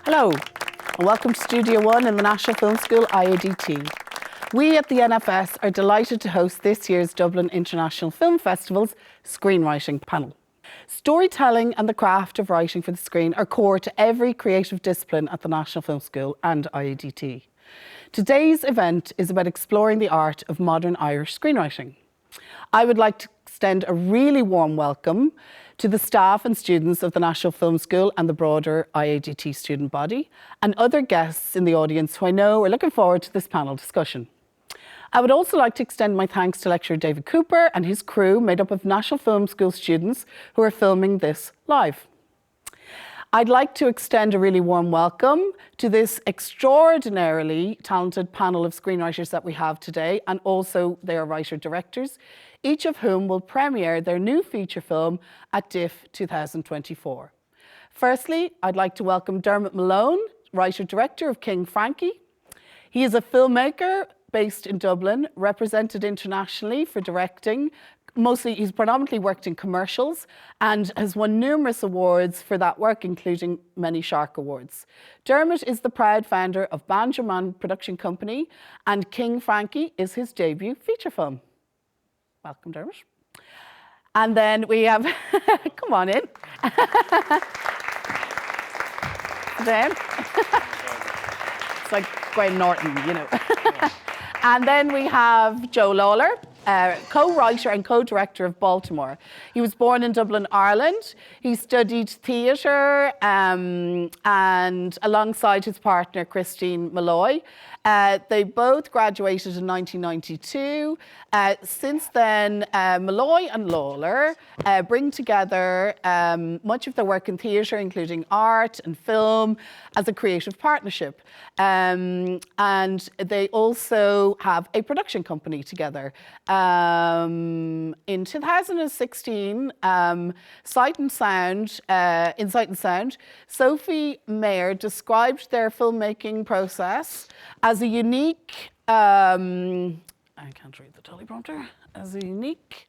Hello, and welcome to Studio One in the National Film School, IADT. We at the NFS are delighted to host this year's Dublin International Film Festival's Screenwriting Panel. Storytelling and the craft of writing for the screen are core to every creative discipline at the National Film School and IADT. Today's event is about exploring the art of modern Irish screenwriting. I would like to extend a really warm welcome to the staff and students of the National Film School and the broader IADT student body, and other guests in the audience who I know are looking forward to this panel discussion. I would also like to extend my thanks to lecturer David Cooper and his crew made up of National Film School students who are filming this live. I'd like to extend a really warm welcome to this extraordinarily talented panel of screenwriters that we have today, and also their writer-directors, each of whom will premiere their new feature film at DIFF 2024. Firstly, I'd like to welcome Dermot Malone, writer-director of King Frankie. He is a filmmaker based in Dublin, represented internationally for directing. He's predominantly worked in commercials and has won numerous awards for that work, including many Shark Awards. Dermot is the proud founder of Banjo Man Production Company, and King Frankie is his debut feature film. Welcome, Dermot. And then we have, come on in. Then, it's like Graham Norton, you know. And then we have Joe Lawlor, co-writer and co-director of Baltimore. He was born in Dublin, Ireland. He studied theatre and alongside his partner, Christine Malloy. They both graduated in 1992. Since then, Malloy and Lawlor bring together much of their work in theatre, including art and film, as a creative partnership. And they also have a production company together. In 2016, Sight and Sound, in Sight and Sound, Sophie Mayer described their filmmaking process as a unique, I can't read the teleprompter, as a unique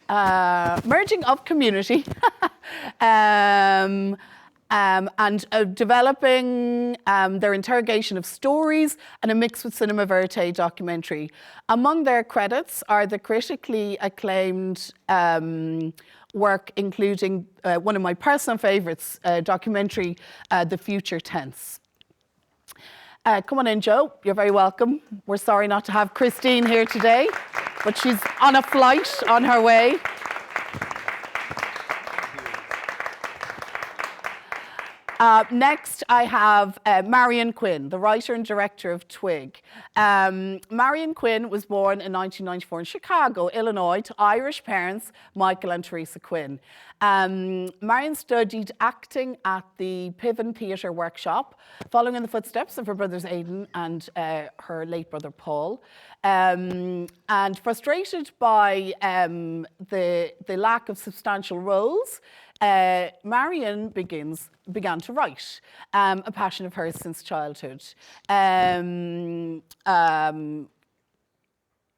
merging of community and developing their interrogation of stories and a mix with cinema verite documentary. Among their credits are the critically acclaimed work, including one of my personal favourites, documentary, The Future Tense. Come on in, Joe. You're very welcome. We're sorry not to have Christine here today, but she's on a flight on her way. Next, I have Marian Quinn, the writer and director of TWIG. Marian Quinn was born in 1994 in Chicago, Illinois, to Irish parents, Michael and Teresa Quinn. Marian studied acting at the Piven Theatre Workshop, following in the footsteps of her brothers Aidan and her late brother Paul. And frustrated by the lack of substantial roles, Marian began to write, a passion of hers since childhood.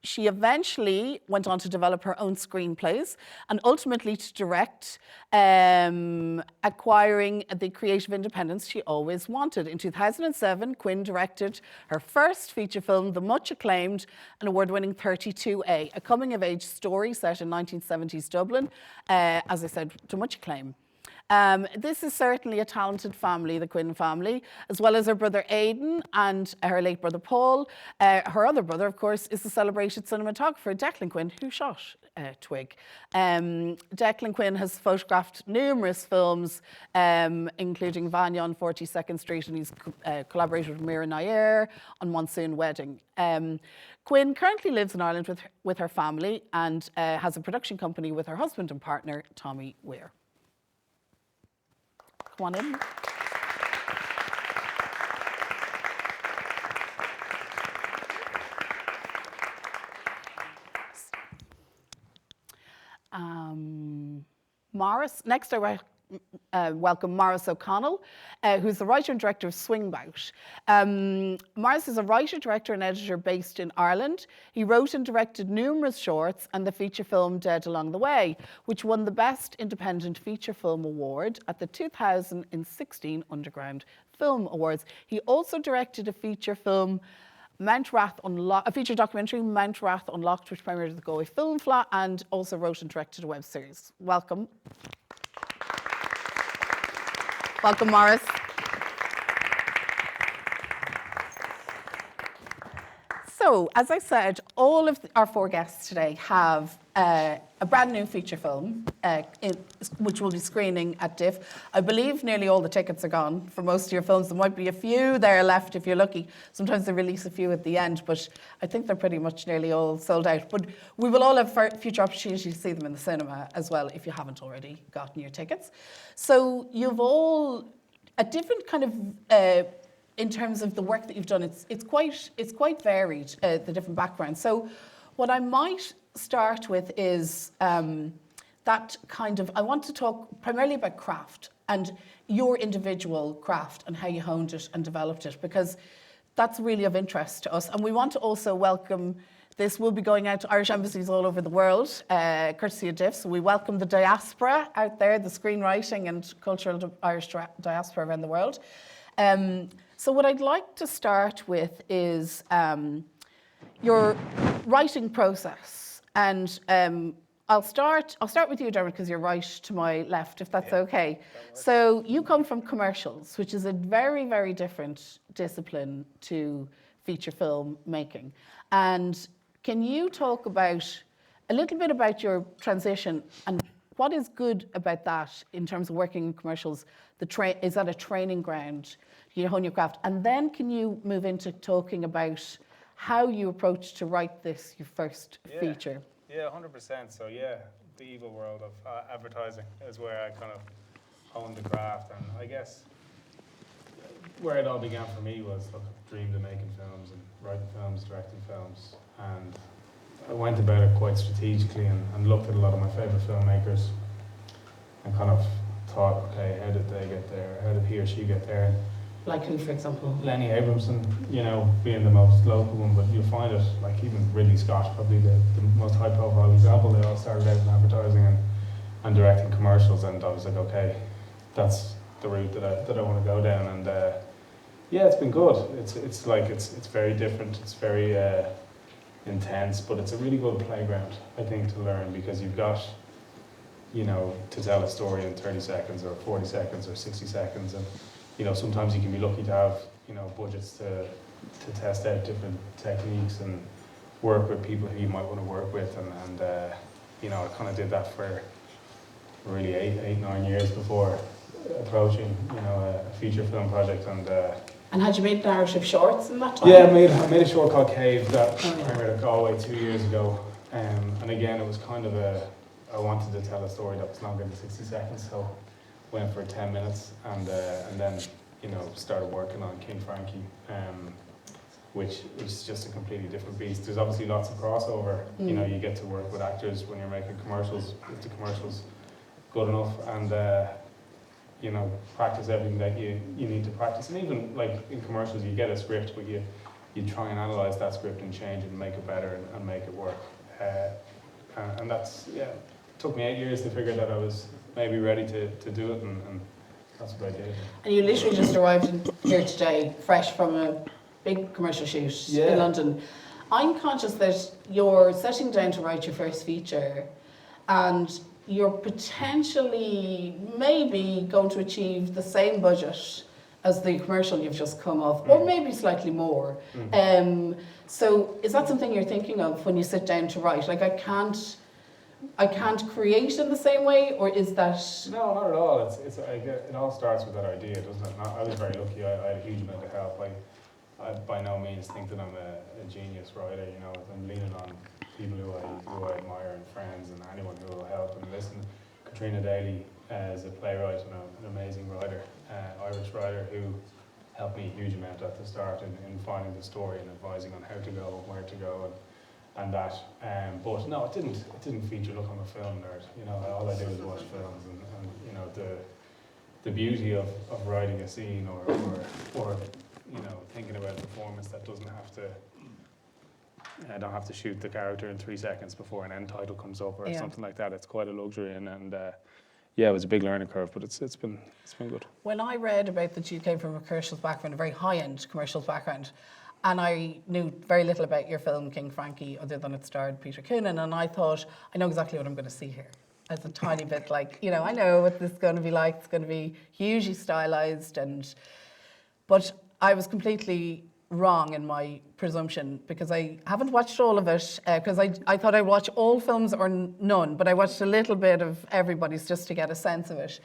She eventually went on to develop her own screenplays and ultimately to direct, acquiring the creative independence she always wanted. In 2007, Quinn directed her first feature film, the much acclaimed and award-winning 32A, a coming-of-age story set in 1970s Dublin, as I said, to much acclaim. This is certainly a talented family, the Quinn family, as well as her brother Aidan and her late brother Paul. Her other brother, of course, is the celebrated cinematographer Declan Quinn, who shot TWIG. Declan Quinn has photographed numerous films, including Vanya on 42nd Street, and he's collaborated with Mira Nair on Monsoon Wedding. Quinn currently lives in Ireland with her family and has a production company with her husband and partner, Tommy Weir. Come on in. Maurice, next I welcome Maurice O'Connell, who's the writer and director of Bout. Maurice is a writer, director and editor based in Ireland. He wrote and directed numerous shorts and the feature film Dead Along the Way, which won the Best Independent Feature Film Award at the 2016 Underground Film Awards. He also directed a feature film, a feature documentary, Mount Wrath Unlocked, which premiered at the Galway Film Fleadh, and also wrote and directed a web series. Welcome. Welcome, Maurice. So, as I said, all of our four guests today have a brand new feature film, which will be screening at DIF. I believe nearly all the tickets are gone for most of your films. There might be a few there left if you're lucky. Sometimes they release a few at the end, but I think they're pretty much nearly all sold out. But we will all have future opportunities to see them in the cinema as well if you haven't already gotten your tickets. So you've all a different kind of in terms of the work that you've done, it's quite varied, the different backgrounds. So what I might start with is that kind of, I want to talk primarily about craft and your individual craft and how you honed it and developed it, because that's really of interest to us. And we want to also welcome, this will be going out to Irish embassies all over the world, courtesy of DIF. So we welcome the diaspora out there, the screenwriting and cultural Irish diaspora around the world. So what I'd like to start with is your writing process, and I'll start with you, Dermot, because you're right to my left, if that's okay. So you come from commercials, which is a very, very different discipline to feature film making. And can you talk about a little bit about your transition and what is good about that in terms of working in commercials? Is that a training ground? You hone your craft, and then can you move into talking about how you approach to write this, your first feature? Yeah, 100%. So yeah, the evil world of advertising is where I kind of honed the craft, and I guess where it all began for me was, look, I dreamed of making films and writing films, directing films, and I went about it quite strategically and looked at a lot of my favourite filmmakers and kind of thought, okay, how did they get there? How did he or she get there? Like who, for example? Lenny Abramson, being the most local one, but you'll find it, like even Ridley Scott, probably the most high profile example. They all started out in advertising and directing commercials, and I was like, okay, that's the route that I want to go down. And yeah, it's been good. It's very different. It's very intense, but it's a really good playground, I think, to learn, because you've got, to tell a story in 30 seconds or 40 seconds or 60 seconds, and sometimes you can be lucky to have, budgets to test out different techniques and work with people who you might want to work with. And I kind of did that for really 8-9 years before approaching, a feature film project. And had you made narrative shorts in that time? Yeah, I made a short called Cave that premiered at Galway 2 years ago. And again, it was kind of I wanted to tell a story that was longer than 60 seconds, so went for 10 minutes, and then started working on King Frankie, which was just a completely different beast. There's obviously lots of crossover. You get to work with actors when you're making commercials, if the commercial's good enough, and practice everything that you need to practice. And even like in commercials, you get a script, but you try and analyze that script and change it and make it better and make it work. And that's, took me 8 years to figure that I was maybe ready to do it, and that's what I did. And you literally just arrived here today, fresh from a big commercial shoot in London. I'm conscious that you're sitting down to write your first feature, and you're potentially maybe going to achieve the same budget as the commercial you've just come off, or maybe slightly more. So is that something you're thinking of when you sit down to write? Like, I can't create in the same way, or is that? No, not at all. It all starts with that idea, doesn't it? I was very lucky. I had a huge amount of help. I by no means think that I'm a genius writer. I'm leaning on people who I admire and friends and anyone who will help and listen. Katrina Daly is a playwright and an amazing writer, Irish writer, who helped me a huge amount at the start in finding the story and advising on how to go and where to go and that. But no, it didn't feature. Look, I'm a film nerd. All I do is watch films, and the beauty of writing a scene or thinking about a performance that doesn't have to. I don't have to shoot the character in 3 seconds before an end title comes up or something like that. It's quite a luxury, and it was a big learning curve, but it's been good. When I read about that you came from a commercials background, a very high-end commercials background, and I knew very little about your film King Frankie other than it starred Peter Coonan, and I thought, I know exactly what I'm going to see here. As a tiny bit like, I know what this is going to be like. It's going to be hugely stylized, but I was completely wrong in my presumption because I haven't watched all of it because I thought I'd watch all films or none, but I watched a little bit of everybody's just to get a sense of it.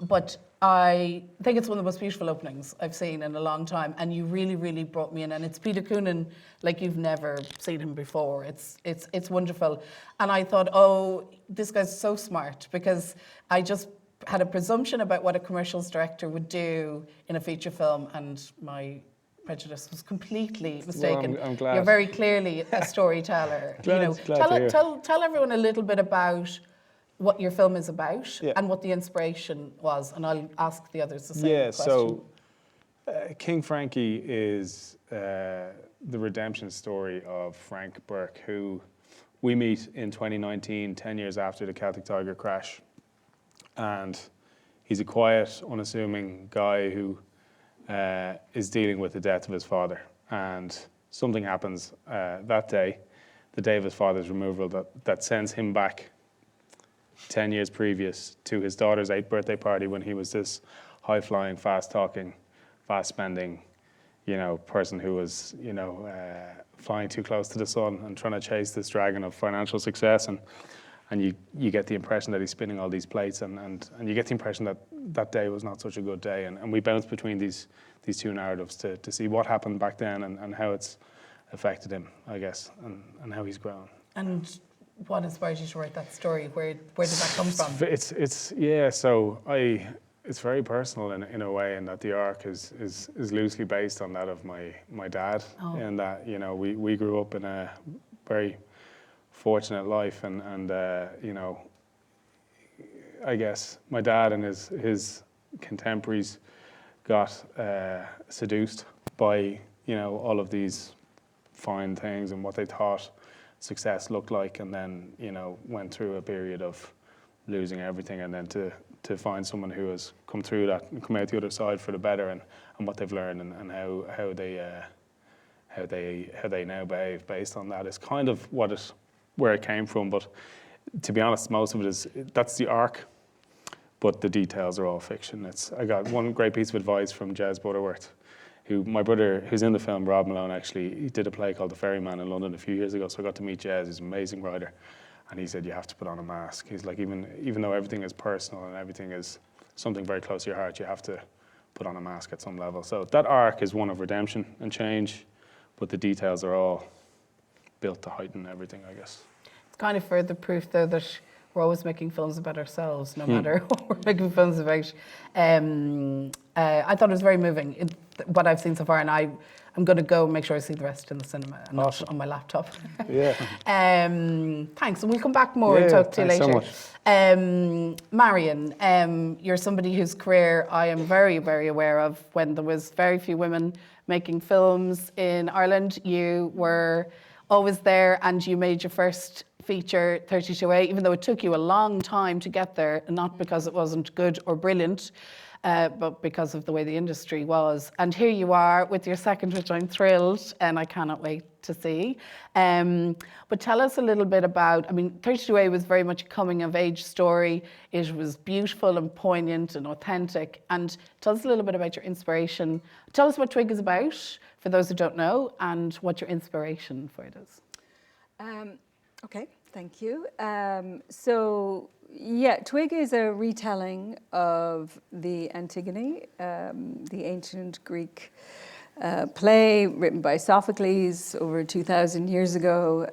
But I think it's one of the most beautiful openings I've seen in a long time, and you really, really brought me in. And it's Peter Coonan like you've never seen him before. It's wonderful, and I thought, oh, this guy's so smart because I just had a presumption about what a commercials director would do in a feature film, and my prejudice was completely mistaken. Well, I'm glad. You're very clearly a storyteller. glad Tell everyone a little bit about what your film is about and what the inspiration was, and I'll ask the others the same question. So King Frankie is the redemption story of Frank Burke, who we meet in 2019, 10 years after the Celtic Tiger crash. And he's a quiet, unassuming guy who is dealing with the death of his father. And something happens that day, the day of his father's removal, that sends him back 10 years previous to his daughter's 8th birthday party when he was this high-flying, fast-talking, fast-spending, person who was, flying too close to the sun and trying to chase this dragon of financial success. And you get the impression that he's spinning all these plates, and you get the impression that that day was not such a good day. And we bounce between these two narratives to see what happened back then and how it's affected him, I guess, and how he's grown. And what inspired you to write that story? Where did that come from? It's very personal in a way, in that the arc is loosely based on that of my dad, and that we grew up in a very fortunate life, and I guess my dad and his contemporaries got seduced by all of these fine things and what they thought success looked like, and then went through a period of losing everything, and then to find someone who has come through that and come out the other side for the better, and what they've learned, and how they now behave based on that is kind of where it came from. But to be honest, most of that's the arc, but the details are all fiction. I got one great piece of advice from Jez Butterworth, my brother, who's in the film, Rob Malone, actually, he did a play called The Ferryman in London a few years ago, so I got to meet Jez. He's an amazing writer, and he said, you have to put on a mask. He's like, even though everything is personal and everything is something very close to your heart, you have to put on a mask at some level. So that arc is one of redemption and change, but the details are all built to heighten everything, I guess. It's kind of further proof, though, that we're always making films about ourselves, no matter what we're making films about. I thought it was very moving, what I've seen so far, and I'm going to go make sure I see the rest in the cinema and not on my laptop. Yeah. Thanks, and we'll come back more and talk to you later. So much. Marian, you're somebody whose career I am very, very aware of. When there was very few women making films in Ireland, you were always there, and you made your first feature, 32A, even though it took you a long time to get there, not because it wasn't good or brilliant, but because of the way the industry was. And here you are with your second, which I'm thrilled, and I cannot wait to see. But tell us a little bit about, 32A was very much a coming-of-age story. It was beautiful and poignant and authentic. And tell us a little bit about your inspiration. Tell us what TWIG is about, for those who don't know, and what your inspiration for it is. Okay, thank you. TWIG is a retelling of the Antigone, the ancient Greek play written by Sophocles over 2,000 years ago.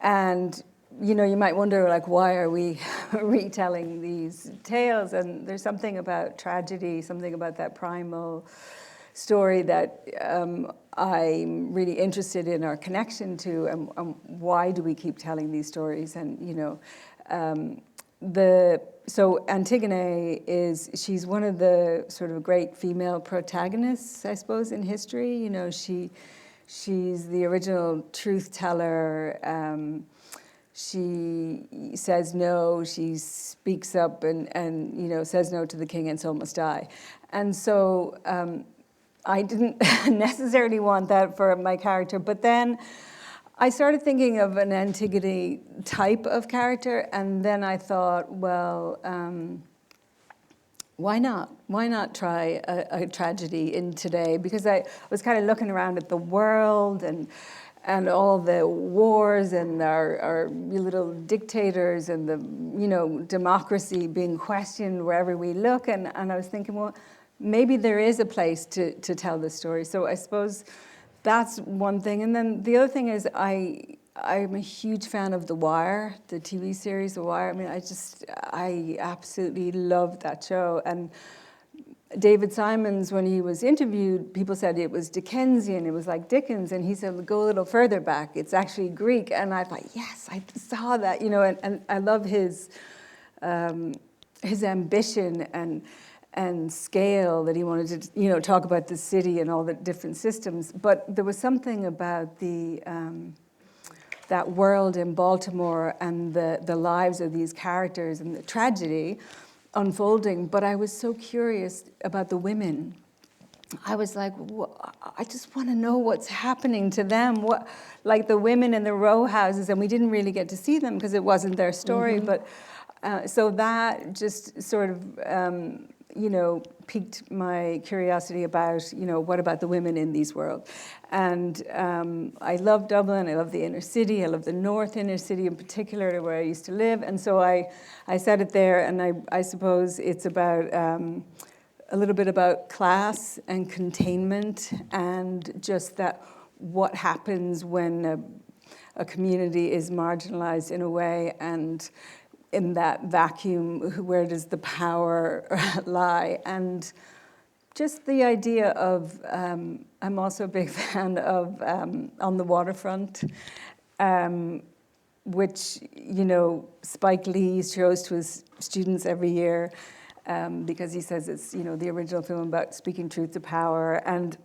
And you might wonder, why are we retelling these tales? And there's something about tragedy, something about that primal story that I'm really interested in our connection to, and why do we keep telling these stories? And So Antigone she's one of the sort of great female protagonists, I suppose, in history. You know, she's the original truth teller. She says no, she speaks up and you know, says no to the king and so must die. And so I didn't necessarily want that for my character, but then I started thinking of an Antigone type of character, and then I thought, well, why not? Why not try a tragedy in today? Because I was kind of looking around at the world and all the wars and our little dictators and the, you know, democracy being questioned wherever we look, and I was thinking, well, maybe there is a place to tell this story. So I suppose that's one thing. And then the other thing is I'm a huge fan of The Wire, the TV series The Wire. I mean, I absolutely loved that show. And David Simons, when he was interviewed, people said it was Dickensian, it was like Dickens, and he said, well, go a little further back, it's actually Greek. And I thought, yes, I saw that, you know, and I love his ambition and scale that he wanted to, you know, talk about the city and all the different systems. But there was something about that world in Baltimore and the lives of these characters and the tragedy unfolding. But I was so curious about the women. I was like, I just want to know what's happening to them. What, like the women in the row houses, and we didn't really get to see them because it wasn't their story. Mm-hmm. But so that just sort of, you know, piqued my curiosity about, you know, what about the women in these worlds? And I love Dublin, I love the inner city, I love the north inner city in particular, where I used to live. And so I set it there, and I suppose it's about a little bit about class and containment, and just that what happens when a community is marginalized in a way, and in that vacuum, where does the power lie? And just the idea of, I'm also a big fan of On the Waterfront, which, you know, Spike Lee shows to his students every year, because he says it's, you know, the original film about speaking truth to power, and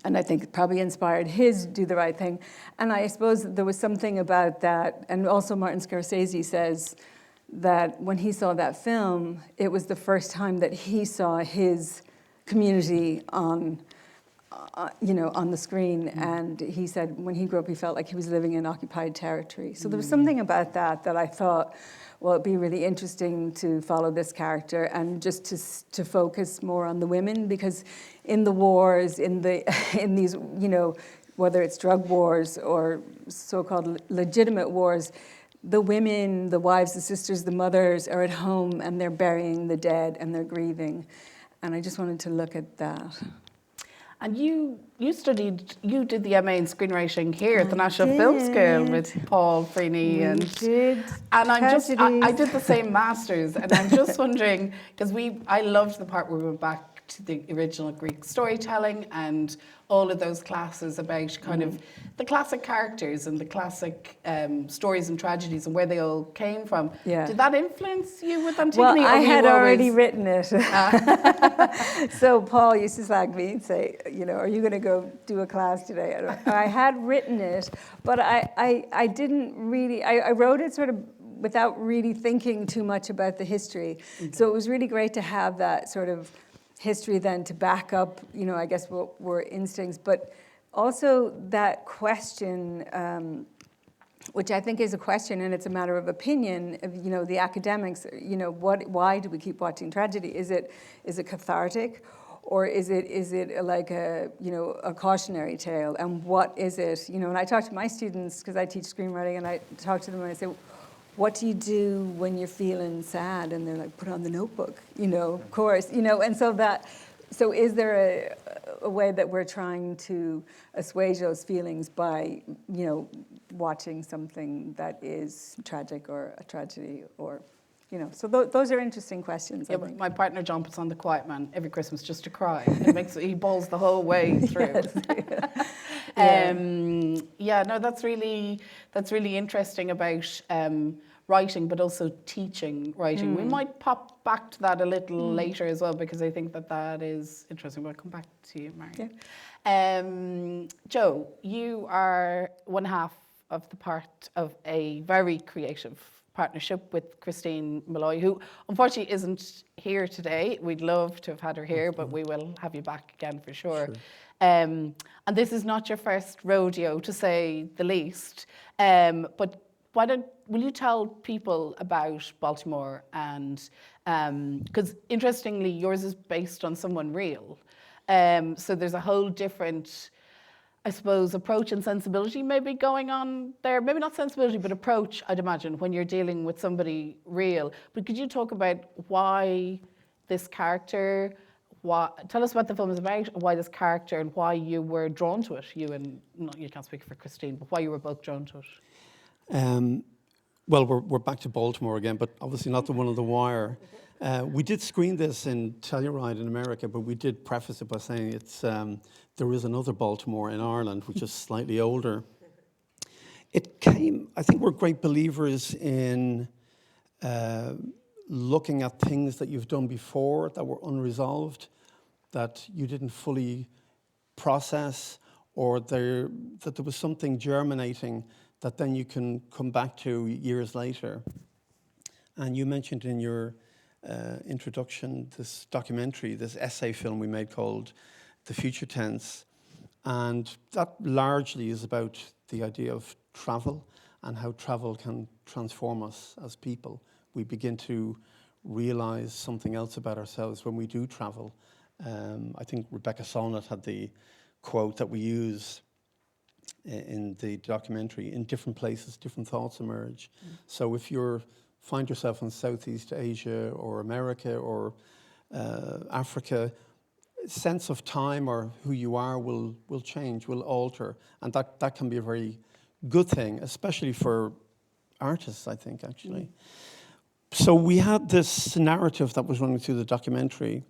I think it probably inspired his Do the Right Thing. And I suppose there was something about that, and also Martin Scorsese says that when he saw that film, it was the first time that he saw his community on, you know, on the screen. And he said when he grew up, he felt like he was living in occupied territory. So there was something about that I thought, well, it'd be really interesting to follow this character and just to focus more on the women, because in the wars, in these, you know, whether it's drug wars or so-called legitimate wars, the women, the wives, the sisters, the mothers are at home and they're burying the dead and they're grieving. And I just wanted to look at that. And you did the MA in screenwriting here at the National Film School with Paul Freeney and I did the same masters, and I'm just wondering, because I loved the part where we went back to the original Greek storytelling and all of those classes about kind of the classic characters and the classic stories and tragedies and where they all came from. Yeah. Did that influence you with Antigone? Well, I had already written it. So Paul used to slag me and say, you know, are you going to go do a class today? I had written it, but I didn't really, I wrote it sort of without really thinking too much about the history. Mm-hmm. So it was really great to have that sort of history then to back up, you know, I guess what were instincts, but also that question, which I think is a question, and it's a matter of opinion, of, you know, the academics, you know, why do we keep watching tragedy? Is it cathartic, or is it like a, you know, a cautionary tale? And what is it? You know, and I talk to my students, because I teach screenwriting, and I talk to them and I say, what do you do when you're feeling sad? And they're like, put on The Notebook, you know, of course, you know. And so is there a way that we're trying to assuage those feelings by, you know, watching something that is tragic or a tragedy, or, you know, so those are interesting questions. Yeah, my partner John puts on The Quiet Man every Christmas just to cry. He bawls the whole way through. Yes. No, that's really interesting about writing, but also teaching writing. We might pop back to that a little later as well, because I think that is interesting. We'll come back to you, Marian. Yeah. Joe, you are one half of the part of a very creative partnership with Christine Malloy, who unfortunately isn't here today. We'd love to have had her here, but we will have you back again for sure. And this is not your first rodeo, to say the least. But will you tell people about Baltimore? And because interestingly, yours is based on someone real. So there's a whole different, I suppose, approach and sensibility maybe going on there. Maybe not sensibility, but approach, I'd imagine, when you're dealing with somebody real. But could you talk about why this character, tell us what the film is about, why this character, and why you were drawn to it, you can't speak for Christine, but why you were both drawn to it. Well, we're back to Baltimore again, but obviously not the one on the wire. We did screen this in Telluride in America, but we did preface it by saying there is another Baltimore in Ireland, which is slightly older. I think we're great believers in looking at things that you've done before that were unresolved, that you didn't fully process, or that there was something germinating that then you can come back to years later. And you mentioned in your introduction this documentary, this essay film we made called The Future Tense. And that largely is about the idea of travel and how travel can transform us as people. We begin to realize something else about ourselves when we do travel. I think Rebecca Solnit had the quote that we use in the documentary: in different places, different thoughts emerge. So if you find yourself in Southeast Asia or America or Africa, sense of time or who you are will change, will alter. And that can be a very good thing, especially for artists, I think, actually. So we had this narrative that was running through the documentary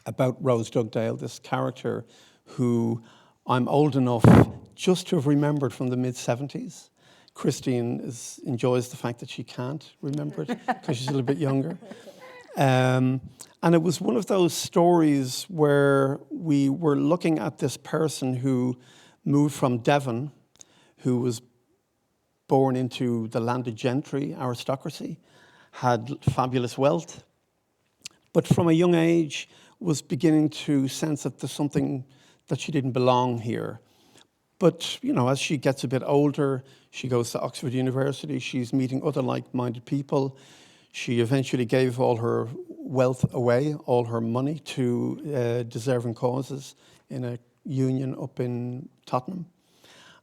about Rose Dugdale, this character who I'm old enough just to have remembered from the mid-70s. Christine enjoys the fact that she can't remember it because she's a little bit younger. And it was one of those stories where we were looking at this person who moved from Devon, who was born into the landed gentry, aristocracy, had fabulous wealth, but from a young age was beginning to sense that there's something that she didn't belong here. But, as she gets a bit older, she goes to Oxford University, she's meeting other like-minded people. She eventually gave all her wealth away, all her money, to deserving causes in a union up in Tottenham.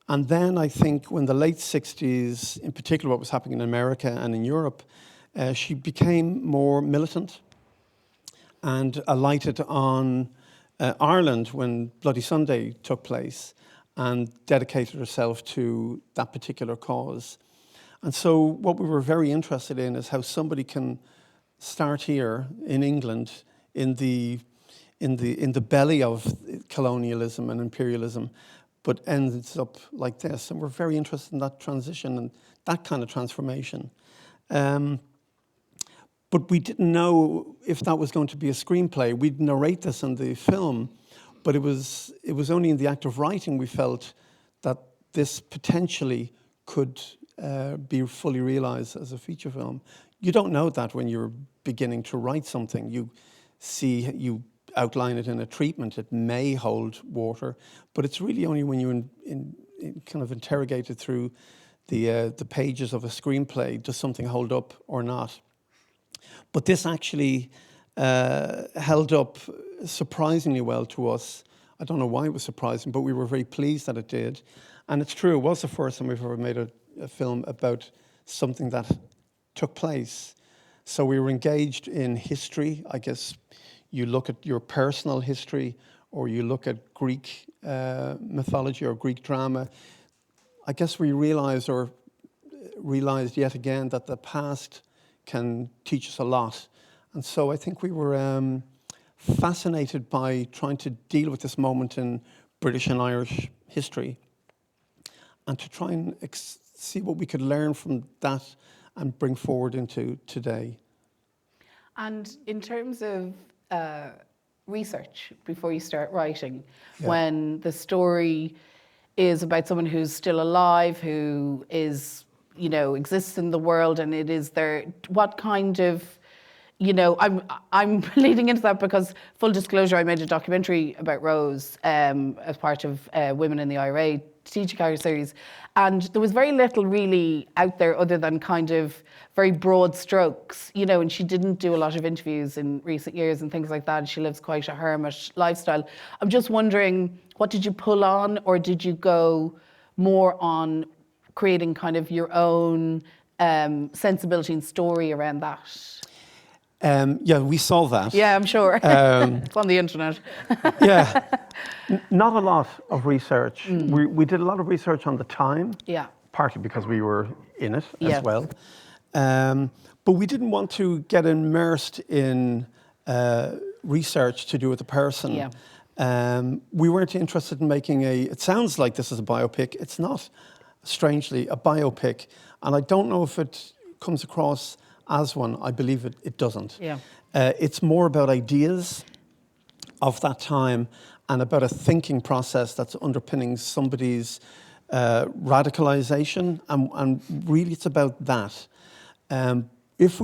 And then I think when the late 60s, in particular what was happening in America and in Europe, she became more militant and alighted on Ireland when Bloody Sunday took place and dedicated herself to that particular cause. And so what we were very interested in is how somebody can start here in England in the belly of colonialism and imperialism, but ends up like this. And we're very interested in that transition and that kind of transformation. But we didn't know if that was going to be a screenplay. We'd narrate this in the film, but it was only in the act of writing we felt that this potentially could be fully realized as a feature film. You don't know that when you're beginning to write something. You outline it in a treatment, it may hold water, but it's really only when you kind of interrogate it through the pages of a screenplay, does something hold up or not. But this actually held up surprisingly well to us. I don't know why it was surprising, but we were very pleased that it did. And it's true, it was the first time we've ever made a film about something that took place. So we were engaged in history. I guess you look at your personal history, or you look at Greek mythology or Greek drama. I guess we realized yet again that the past can teach us a lot. And so I think we were fascinated by trying to deal with this moment in British and Irish history and to try and see what we could learn from that and bring forward into today. And in terms of research before you start writing, Yeah. when the story is about someone who's still alive, who is, exists in the world, and it is there, what kind of, I'm leading into that because, full disclosure, I made a documentary about Rose as part of Women in the IRA TWIG series, and there was very little really out there other than kind of very broad strokes, and she didn't do a lot of interviews in recent years and things like that. She lives quite a hermit lifestyle. I'm just wondering, what did you pull on, or did you go more on creating kind of your own sensibility and story around that? Yeah, we saw that. Yeah, I'm sure. It's on the internet. Yeah, not a lot of research. We did a lot of research on the time. Yeah. Partly because we were in it Yeah. as well. But we didn't want to get immersed in research to do with the person. Yeah. We weren't interested in making it sounds like this is a biopic. It's not, strangely, a biopic. And I don't know if it comes across as one. I believe it doesn't. Yeah. It's more about ideas of that time and about a thinking process that's underpinning somebody's radicalization, and really it's about that. If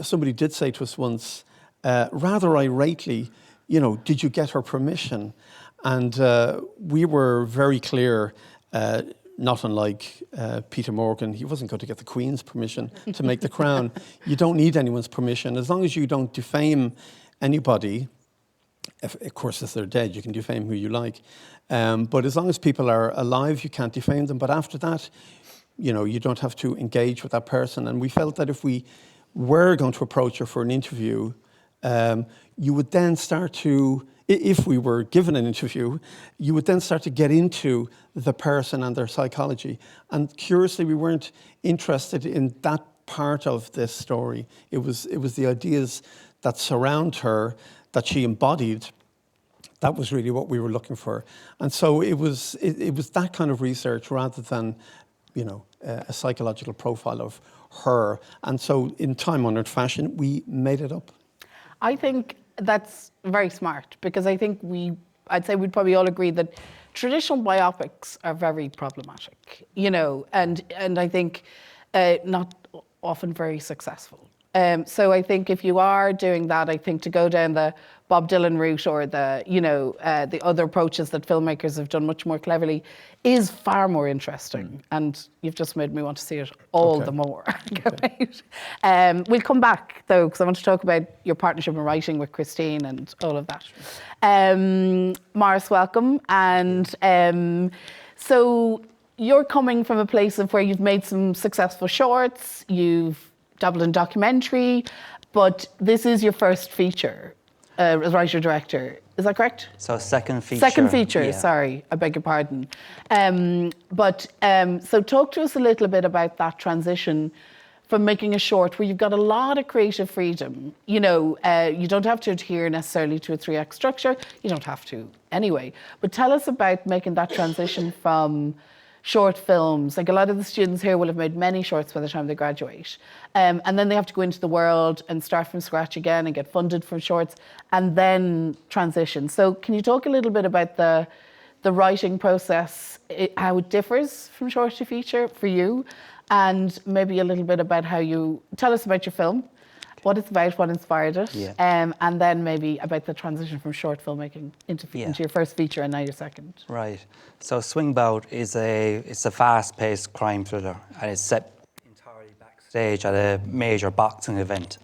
somebody did say to us once, rather irately, did you get her permission? And we were very clear, not unlike Peter Morgan, he wasn't going to get the Queen's permission to make the crown. You don't need anyone's permission. As long as you don't defame anybody, of course, if they're dead, you can defame who you like. But as long as people are alive, you can't defame them. But after that, you don't have to engage with that person. And we felt that if we were going to approach her for an interview, you would then start to, if we were given an interview, you would then start to get into the person and their psychology. And curiously, we weren't interested in that part of this story. It was the ideas that surround her, that she embodied. That was really what we were looking for. And so it was that kind of research rather than, a psychological profile of her. And so in time-honored fashion, we made it up. I think that's very smart, because I think I'd say we'd probably all agree that traditional biopics are very problematic, and I think not often very successful. So I think if you are doing that, I think to go down the Bob Dylan route or the other approaches that filmmakers have done much more cleverly is far more interesting. And you've just made me want to see it all the more. We'll come back though, because I want to talk about your partnership in writing with Christine and all of that. Maurice, welcome. And so you're coming from a place of where you've made some successful shorts, you've dabbled in documentary, but this is your first feature as writer-director. Is that correct? So second feature. Second feature, yeah. sorry, I beg your pardon. So talk to us a little bit about that transition from making a short where you've got a lot of creative freedom. You don't have to adhere necessarily to a 3-act structure. You don't have to anyway. But tell us about making that transition from short films. Like a lot of the students here will have made many shorts by the time they graduate. And then they have to go into the world and start from scratch again and get funded from shorts and then transition. So can you talk a little bit about the writing process, how it differs from short to feature for you, and maybe a little bit about how you tell us about your film, what it's about, what inspired it, Yeah. and then maybe about the transition from short filmmaking into your first feature and now your second. Right. So Bout is it's a fast-paced crime thriller, and it's set entirely backstage at a major boxing event.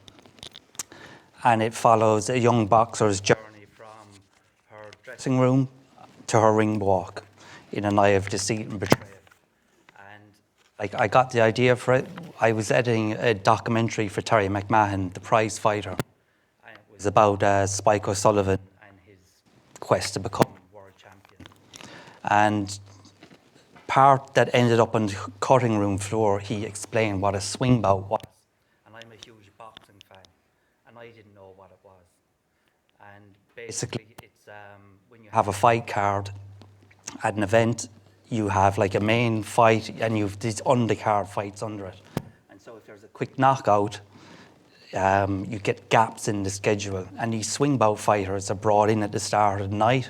And it follows a young boxer's journey from her dressing room to her ring walk in a night of deceit and betrayal. I got the idea for it. I was editing a documentary for Terry McMahon, the prize fighter. And it was about Spike O'Sullivan and his quest to become world champion. And part that ended up on the cutting room floor, he explained what a swing bout was. And I'm a huge boxing fan, and I didn't know what it was. And basically, it's when you have a fight card at an event, you have like a main fight and you've these undercard fights under it. And so if you're there's a quick knockout, you get gaps in the schedule. And these swing bout fighters are brought in at the start of the night,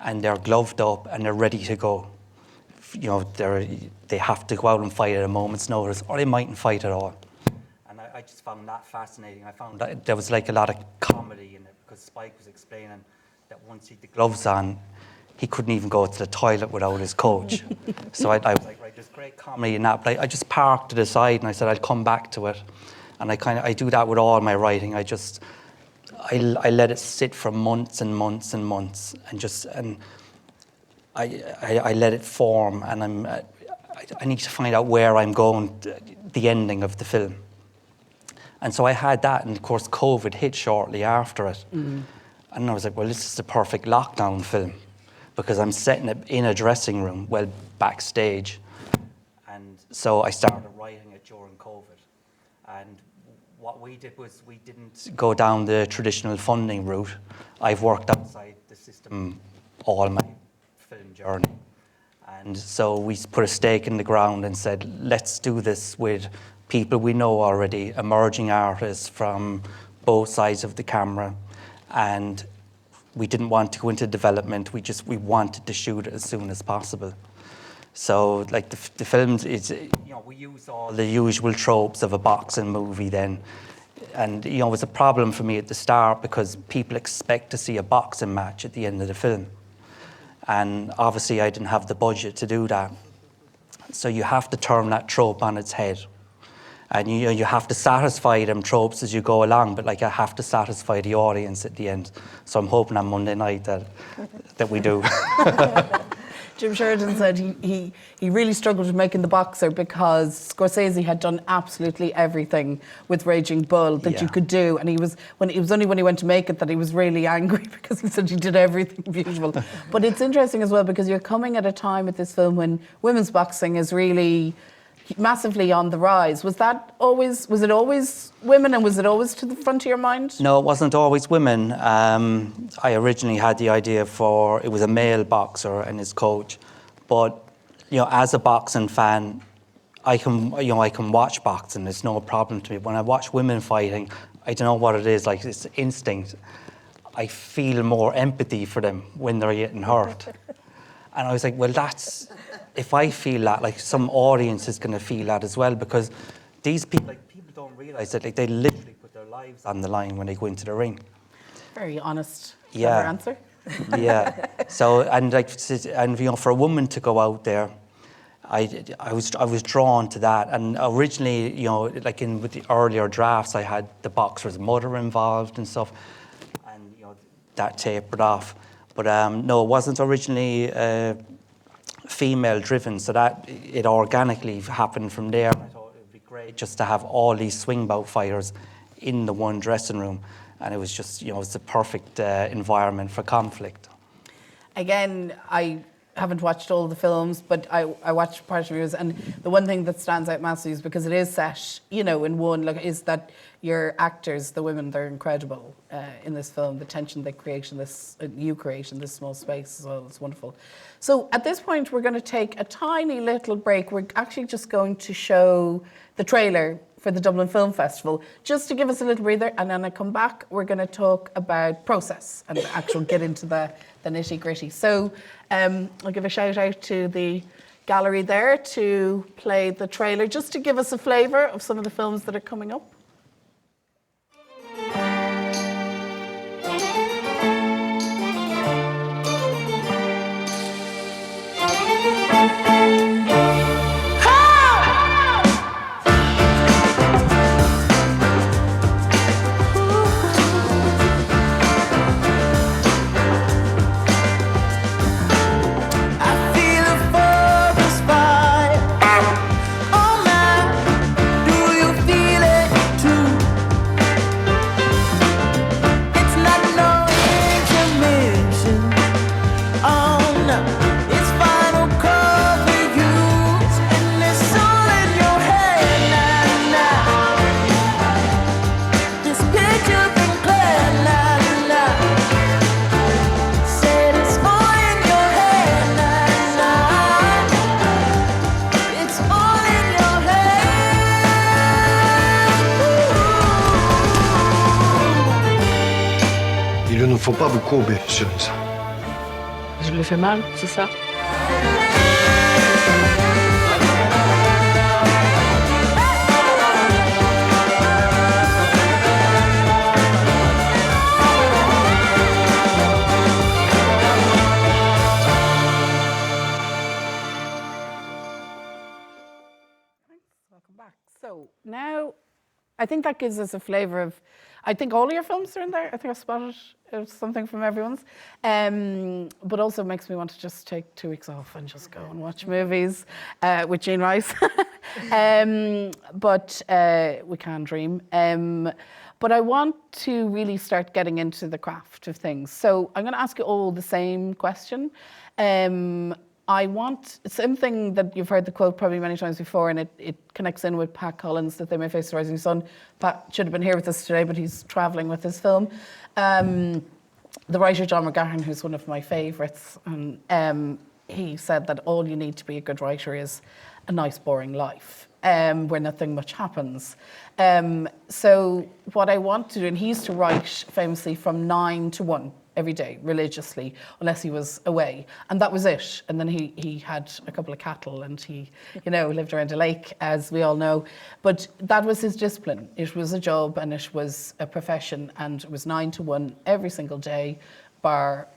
and they're gloved up and they're ready to go. You know, they have to go out and fight at a moment's notice, or they mightn't fight at all. And I just found that fascinating. I found that there was like a lot of comedy in it, because Spike was explaining that once he had the gloves on, he couldn't even go to the toilet without his coach. So I was like, right, there's great comedy in that, but I just parked it aside and I said I'd come back to it. And I do that with all my writing. I let it sit for months and months and months, and I let it form, and I need to find out where I'm going, the ending of the film. And so I had that, and of course COVID hit shortly after it. Mm-hmm. And I was like, well, this is the perfect lockdown film, because I'm setting it in a dressing room, well, backstage. And so I started writing it during COVID. And what we did was we didn't go down the traditional funding route. I've worked outside the system all my film journey. And so we put a stake in the ground and said, let's do this with people we know already, emerging artists from both sides of the camera. And we didn't want to go into development. We wanted to shoot it as soon as possible. So like the films, we use all the usual tropes of a boxing movie then. And it was a problem for me at the start, because people expect to see a boxing match at the end of the film. And obviously I didn't have the budget to do that. So you have to turn that trope on its head. And you have to satisfy them tropes as you go along, but like I have to satisfy the audience at the end. So I'm hoping on Monday night that we do. Jim Sheridan said he really struggled with making The Boxer, because Scorsese had done absolutely everything with Raging Bull that you could do, and it was only when he went to make it that he was really angry, because he said he did everything beautiful. But it's interesting as well, because you're coming at a time with this film when women's boxing is really massively on the rise. Was it always women, and was it always to the front of your mind? No, it wasn't always women. I originally had the idea it was a male boxer and his coach. But, as a boxing fan, I can watch boxing. It's no problem to me. When I watch women fighting, I don't know what it is, like it's instinct. I feel more empathy for them when they're getting hurt. And I was like, well, if I feel that, like some audience is going to feel that as well, because these people, people don't realise that they literally put their lives on the line when they go into the ring. Very honest, clever answer. Yeah. So for a woman to go out there, I was drawn to that. And originally, with the earlier drafts, I had the boxer's mother involved and stuff, and that tapered off. But no, it wasn't originally female driven, so that it organically happened from there. I thought it would be great just to have all these swing bout fighters in the one dressing room, and it was just it's the perfect environment for conflict. Again, I haven't watched all the films, but I watched part of yours, and the one thing that stands out massively is because it is set, in one, is that your actors, the women, they're incredible in this film. The tension they create in this, you create in this small space as well, it's wonderful. So at this point, we're going to take a tiny little break. We're actually just going to show the trailer for the Dublin Film Festival, just to give us a little breather, and then I come back, we're going to talk about process and actually get into the nitty gritty. So I'll give a shout out to the gallery there to play the trailer, just to give us a flavour of some of the films that are coming up. Oh man, do you feel it? faut pas vous courber sur ça. Je le fais mal, c'est ça? Welcome back. So now, I think that gives us a flavour of, I think all of your films are in there. I think I've spotted something from everyone's. But also makes me want to just take 2 weeks off and just go and watch movies with Jean Rice. But we can dream. But I want to really start getting into the craft of things. So I'm going to ask you all the same question. I want something that you've heard the quote probably many times before, and it connects in with Pat Collins, that They May Face the Rising Sun. Pat should have been here with us today, but he's travelling with his film. The writer John McGahern, who's one of my favourites, and he said that all you need to be a good writer is a nice, boring life, where nothing much happens. So what I want to do, and he used to write famously from 9 to 1. Every day, religiously, unless he was away. And that was it. And then he had a couple of cattle and he, lived around a lake, as we all know. But that was his discipline. It was a job and it was a profession, and it was 9 to 1 every single day, bar,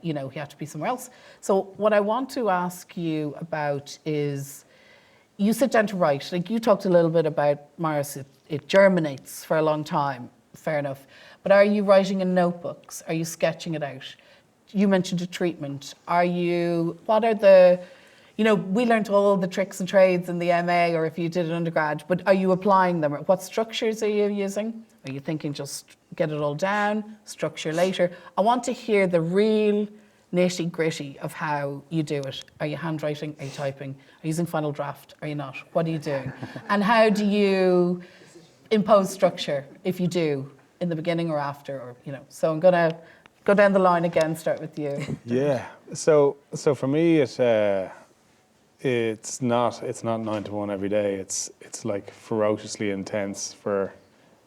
he had to be somewhere else. So what I want to ask you about is, you sit down to write, like you talked a little bit about Maurice, it germinates for a long time, fair enough. But are you writing in notebooks? Are you sketching it out? You mentioned a treatment. What are the, we learned all the tricks and trades in the MA, or if you did an undergrad, but are you applying them? What structures are you using? Are you thinking just get it all down, structure later? I want to hear the real nitty gritty of how you do it. Are you handwriting? Are you typing? Are you using Final Draft? Are you not? What are you doing? And how do you impose structure, if you do, in the beginning or after, or so I'm gonna go down the line again, start with you. Yeah, so for me it's not 9 to 1 every day. It's like ferociously intense for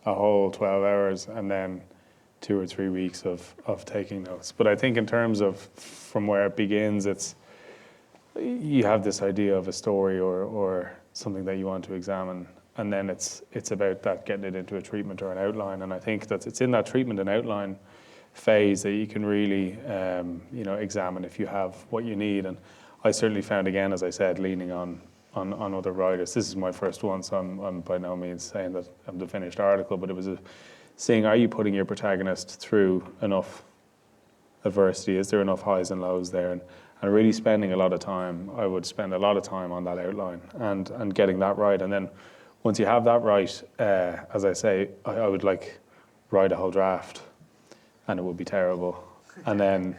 a whole 12 hours and then 2 or 3 weeks of taking notes. But I think in terms of from where it begins, it's you have this idea of a story or something that you want to examine. And then it's about that, getting it into a treatment or an outline. And I think that it's in that treatment and outline phase that you can really, examine if you have what you need. And I certainly found, again, as I said, leaning on other writers. This is my first one, so I'm by no means saying that I'm the finished article, but it was seeing, are you putting your protagonist through enough adversity? Is there enough highs and lows there? And really spending a lot of time, I would spend a lot of time on that outline and getting that right. And then once you have that right, as I say, I would write a whole draft, and it would be terrible. And then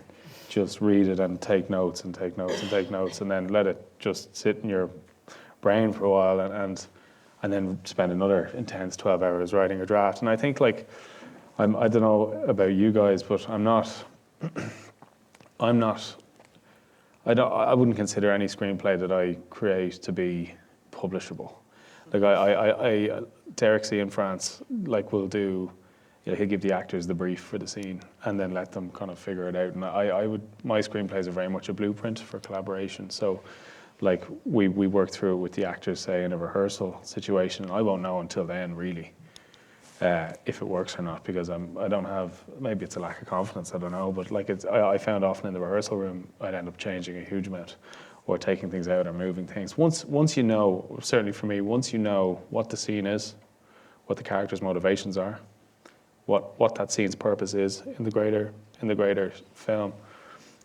just read it and take notes and take notes and take notes, and then let it just sit in your brain for a while, and then spend another intense 12 hours writing a draft. And I think I don't know about you guys, but I wouldn't consider any screenplay that I create to be publishable. Derek C in France, will do, he'll give the actors the brief for the scene and then let them kind of figure it out. And my screenplays are very much a blueprint for collaboration. So, we work through it with the actors, say, in a rehearsal situation. And I won't know until then, really, if it works or not, because I don't have, maybe it's a lack of confidence, I don't know. But I found often in the rehearsal room, I'd end up changing a huge amount, or taking things out or moving things. Once you know, certainly for me, once you know what the scene is, what the character's motivations are, what that scene's purpose is in the greater film,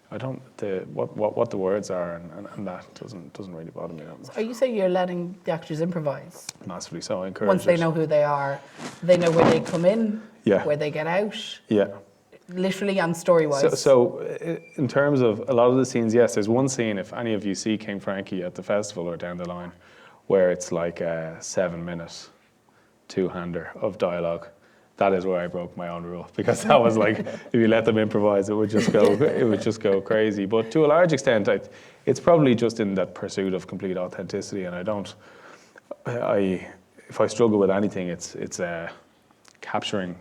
what the words are, and that doesn't really bother me that much. Are you saying you're letting the actors improvise? Massively so. I encourage Once they know who they are, they know where they come in, where they get out. Yeah. Literally and story-wise. So in terms of a lot of the scenes, yes, there's one scene, if any of you see King Frankie at the festival or down the line, where it's like a 7-minute two-hander of dialogue. That is where I broke my own rule, because that was if you let them improvise, it would just go crazy. But to a large extent, it's probably just in that pursuit of complete authenticity. And if I struggle with anything, it's capturing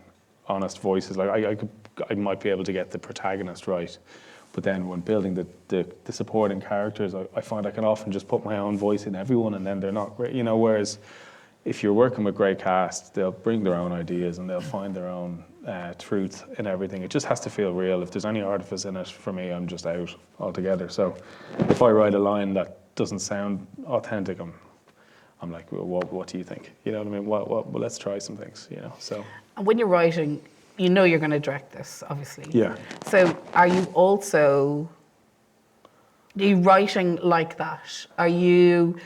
honest voices. I could I might be able to get the protagonist right. But then when building the supporting characters, I find I can often just put my own voice in everyone, and then they're not great, you know, whereas if you're working with great cast, they'll bring their own ideas and they'll find their own truth in everything. It just has to feel real. If there's any artifice in it, for me, I'm just out altogether. So if I write a line that doesn't sound authentic, I'm like, well, what do you think? You know what I mean? Well, let's try some things, you know, so. And when you're writing, you know you're going to direct this, obviously. Yeah. So are you writing like that? Are you,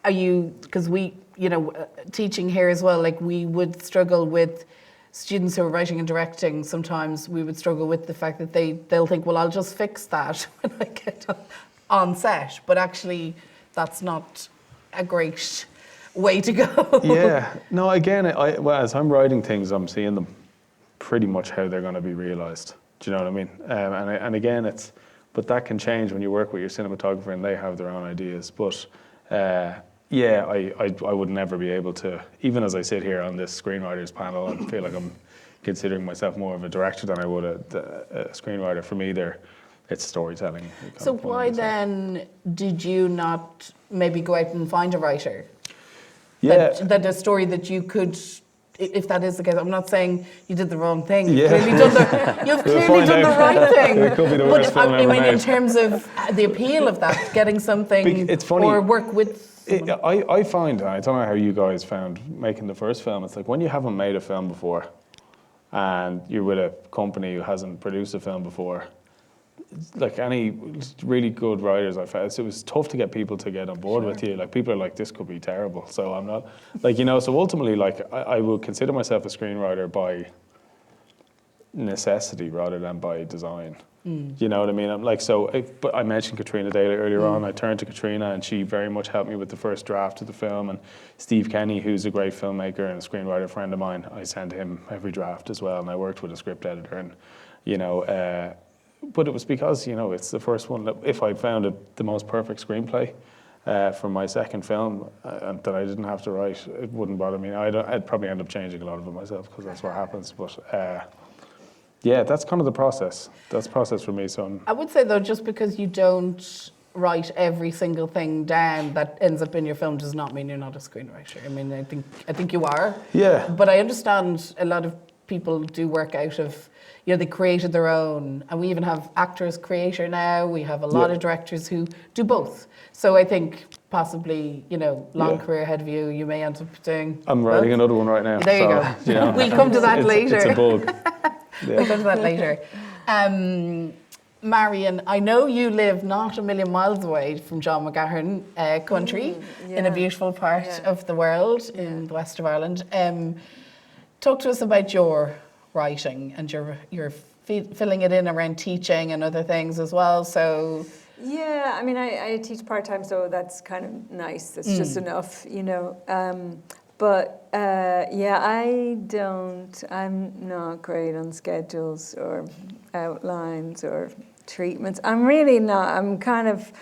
because we, you know, teaching here as well, like we would struggle with students who are writing and directing. Sometimes we would struggle with the fact that they'll think, well, I'll just fix that when I get on set. But actually, that's not a great way to go. Yeah. No, again, well, as I'm writing things, I'm seeing them pretty much how they're going to be realised. Do you know what I mean? And again, but that can change when you work with your cinematographer and they have their own ideas. But yeah, I would never be able to, even as I sit here on this screenwriters panel, I feel like I'm considering myself more of a director than I would a screenwriter. For me, it's storytelling. So why then did you not maybe go out and find a writer? Yeah. That a story that you could, if that is the case, I'm not saying you did the wrong thing. Yeah. You've clearly done the right thing. It could be the worst film I ever mean, in made. terms of the appeal of that, getting something It's funny. or work with someone. I find, and I don't know how you guys found making the first film, it's like when you haven't made a film before and you're with a company who hasn't produced a film before, like any really good writers I found, it was tough to get people to get on board with you. Like people are like, this could be terrible. So I'm not, like, you know, so ultimately, like I would consider myself a screenwriter by necessity rather than by design. You know what I mean? I'm like, but I mentioned Katrina Daly earlier on. I turned to Katrina and she very much helped me with the first draft of the film. And Steve Kenny, who's a great filmmaker and a screenwriter friend of mine, I sent him every draft as well. And I worked with a script editor and, you know, but it was because, you know, it's the first one that if I found it the most perfect screenplay for my second film and that I didn't have to write, it wouldn't bother me. I'd probably end up changing a lot of it myself because that's what happens. But yeah, that's kind of the process. That's the process for me. So I would say though, just because you don't write every single thing down that ends up in your film does not mean you're not a screenwriter. I mean, I think you are. Yeah. But I understand a lot of people do work out of, you know, they created their own, and we even have actors creator now. We have a lot of directors who do both. So I think possibly, you know, long career ahead of you, you may end up doing. I'm writing another one right now. There you go. You know, We'll come to that later. It's a bug. We'll come to that later. Marian, I know you live not a million miles away from John McGahern country in a beautiful part of the world in the west of Ireland. Talk to us about your writing and your filling it in around teaching and other things as well. So yeah, I mean, I teach part-time, so that's kind of nice. That's just enough, you know. But yeah, I'm not great on schedules or outlines or treatments. I'm really not. I'm kind of,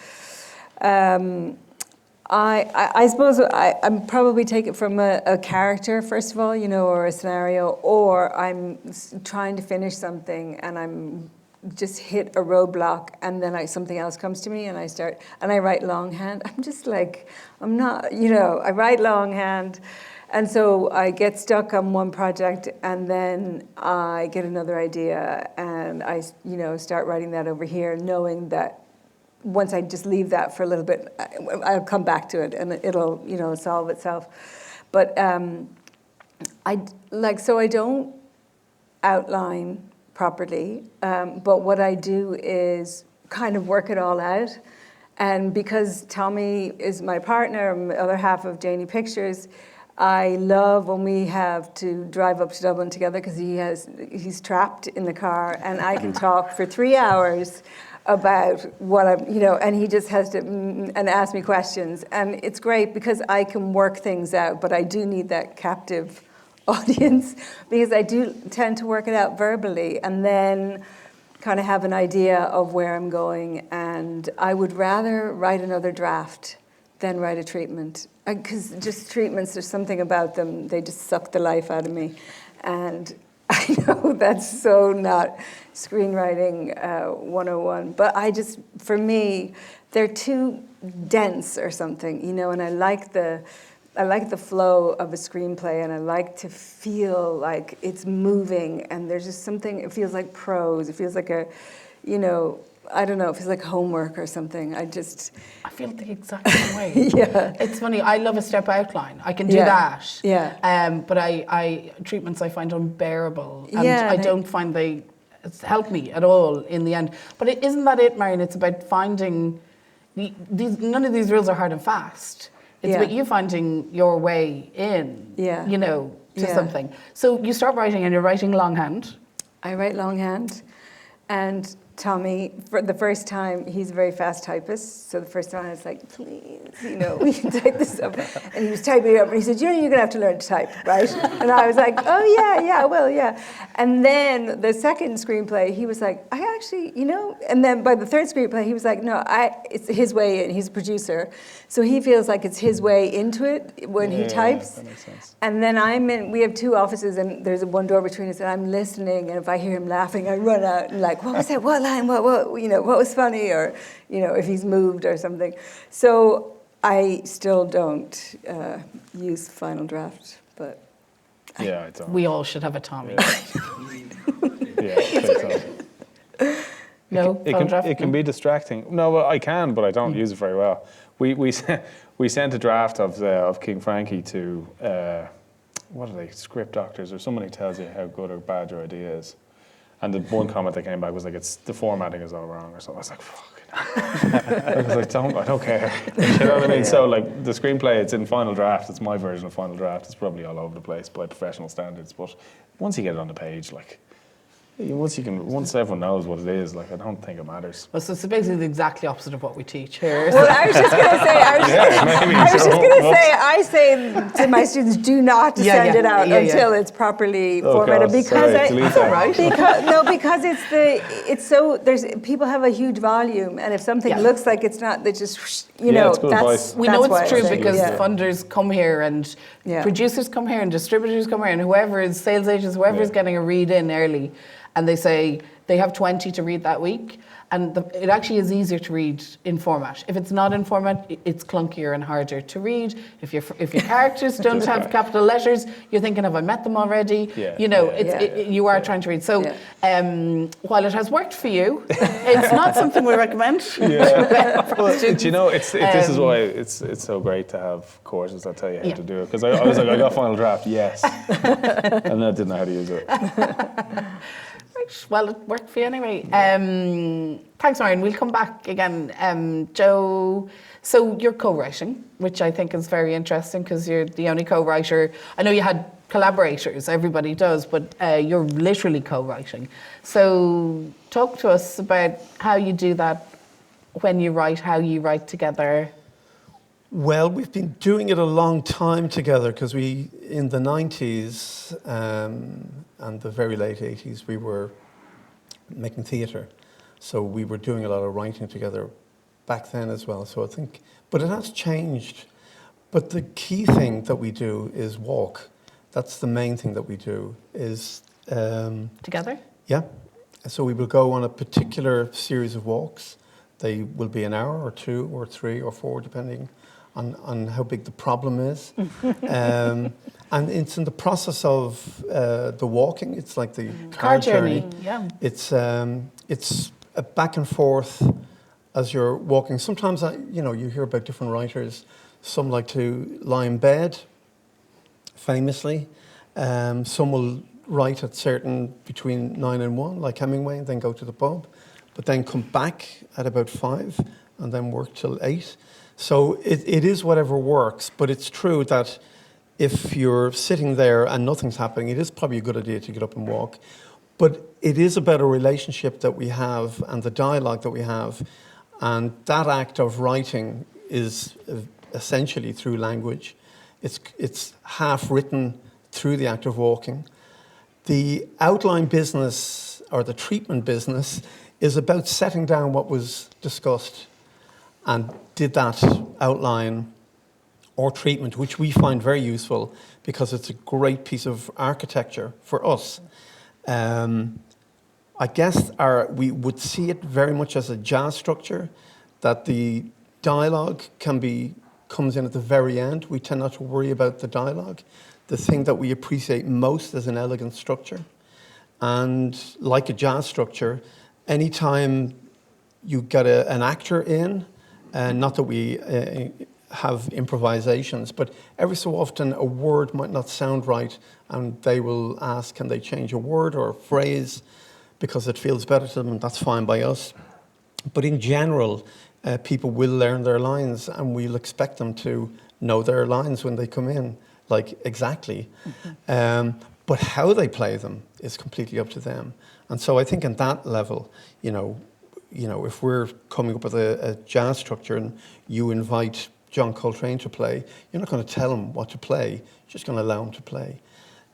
I suppose I'm probably take it from a character, first of all, you know, or a scenario, or I'm trying to finish something and I'm just hit a roadblock and then something else comes to me and I write longhand. I'm just like, I'm not, you know, I write longhand. And so I get stuck on one project and then I get another idea and I, you know, start writing that over here, knowing that once I just leave that for a little bit, I'll come back to it and it'll, you know, solve itself. But so I don't outline properly, but what I do is kind of work it all out. And because Tommy is my partner, the other half of Janie Pictures, I love when we have to drive up to Dublin together because he's trapped in the car and I can talk for 3 hours about what I'm, you know, and he just has to and ask me questions. And it's great because I can work things out, but I do need that captive audience because I do tend to work it out verbally and then kind of have an idea of where I'm going. And I would rather write another draft than write a treatment. Because just treatments, there's something about them, they just suck the life out of me. And I I know that's so not screenwriting 101, but for me, they're too dense or something, and I like the flow of a screenplay, and I like to feel like it's moving, and there's just something, it feels like prose, it feels like I don't know, it feels like homework or something. I feel the exact same way. Yeah. It's funny, I love a step outline. I can do that. Yeah. But treatments I find unbearable. And Yeah, I don't find they help me at all in the end. But isn't that it, Marian? It's about finding, none of these rules are hard and fast. It's about you finding your way in, to something. So you start writing and you're writing longhand. I write longhand, and Tommy, for the first time, he's a very fast typist. So the first time I was like, please, we can type this up. And he was typing it up, and he said, you're going to have to learn to type, right? And I was like, oh, yeah, I will, yeah. And then the second screenplay, he was like, I actually, and then by the third screenplay, he was like, no, it's his way in. He's a producer. So he feels like it's his way into it when he types. That makes sense. And then we have two offices, and there's one door between us, and I'm listening, and if I hear him laughing, I run out and like, what was that? What line? What was funny? Or, if he's moved or something. So I still don't use Final Draft, but Yeah, I don't. We all should have a Tommy. No, Final Draft? It can be distracting. No, well, I can, but I don't use it very well. We sent a draft of King Frankie to what are they, script doctors or someone who tells you how good or bad your idea is. And the one comment that came back was like, the formatting is all wrong or something. I was like, fuck. I was like, I don't care. You know what I mean? So like the screenplay, it's in Final Draft. It's my version of Final Draft. It's probably all over the place by professional standards. But once you get it on the page, like, once everyone knows what it is, like, I don't think it matters. Well, so it's basically the exactly opposite of what we teach here. Well, I was just going to say, I say to my students, do not send it out until it's properly formatted, because there's people have a huge volume, and if something looks like it's not, they just we know it's true because funders come here and producers come here and distributors come here and whoever is sales agents, whoever is getting a read in early. And they say they have 20 to read that week. And it actually is easier to read in format. If it's not in format, it's clunkier and harder to read. If your characters don't have capital letters, you're thinking, have I met them already? You are trying to read. So while it has worked for you, it's not something we recommend. Well, this is why it's so great to have courses that tell you how to do it. Because I was like, I got Final Draft, yes. And I didn't know how to use it. Well, it worked for you anyway. Thanks, Marian. We'll come back again. Joe, so you're co-writing, which I think is very interesting because you're the only co-writer. I know you had collaborators, everybody does, but you're literally co-writing. So talk to us about how you do that when you write, how you write together. Well, we've been doing it a long time together because in the 90s and the very late 80s, we were making theatre. So we were doing a lot of writing together back then as well. So I think, but it has changed. But the key thing that we do is walk. That's the main thing that we do is... Together? Yeah. So we will go on a particular series of walks. They will be an hour or 2 or 3 or 4, depending on how big the problem is. And it's in the process of the walking. It's like the car journey. Yeah. It's a back and forth as you're walking. Sometimes, you hear about different writers. Some like to lie in bed, famously. Some will write at between 9 and 1, like Hemingway, and then go to the pub, but then come back at about 5 and then work till 8. So it is whatever works, but it's true that if you're sitting there and nothing's happening, it is probably a good idea to get up and walk. But it is about a relationship that we have and the dialogue that we have. And that act of writing is essentially through language. It's half written through the act of walking. The outline business or the treatment business is about setting down what was discussed and did that outline or treatment, which we find very useful because it's a great piece of architecture for us. I guess we would see it very much as a jazz structure, that the dialogue comes in at the very end. We tend not to worry about the dialogue. The thing that we appreciate most is an elegant structure. And like a jazz structure, anytime you get an actor in, not that we have improvisations, but every so often a word might not sound right, and they will ask, can they change a word or a phrase because it feels better to them, and that's fine by us. But in general, people will learn their lines, and we'll expect them to know their lines when they come in, like exactly. But how they play them is completely up to them. And so I think in that level, you know, if we're coming up with a jazz structure and you invite John Coltrane to play, you're not going to tell him what to play, you're just going to allow him to play.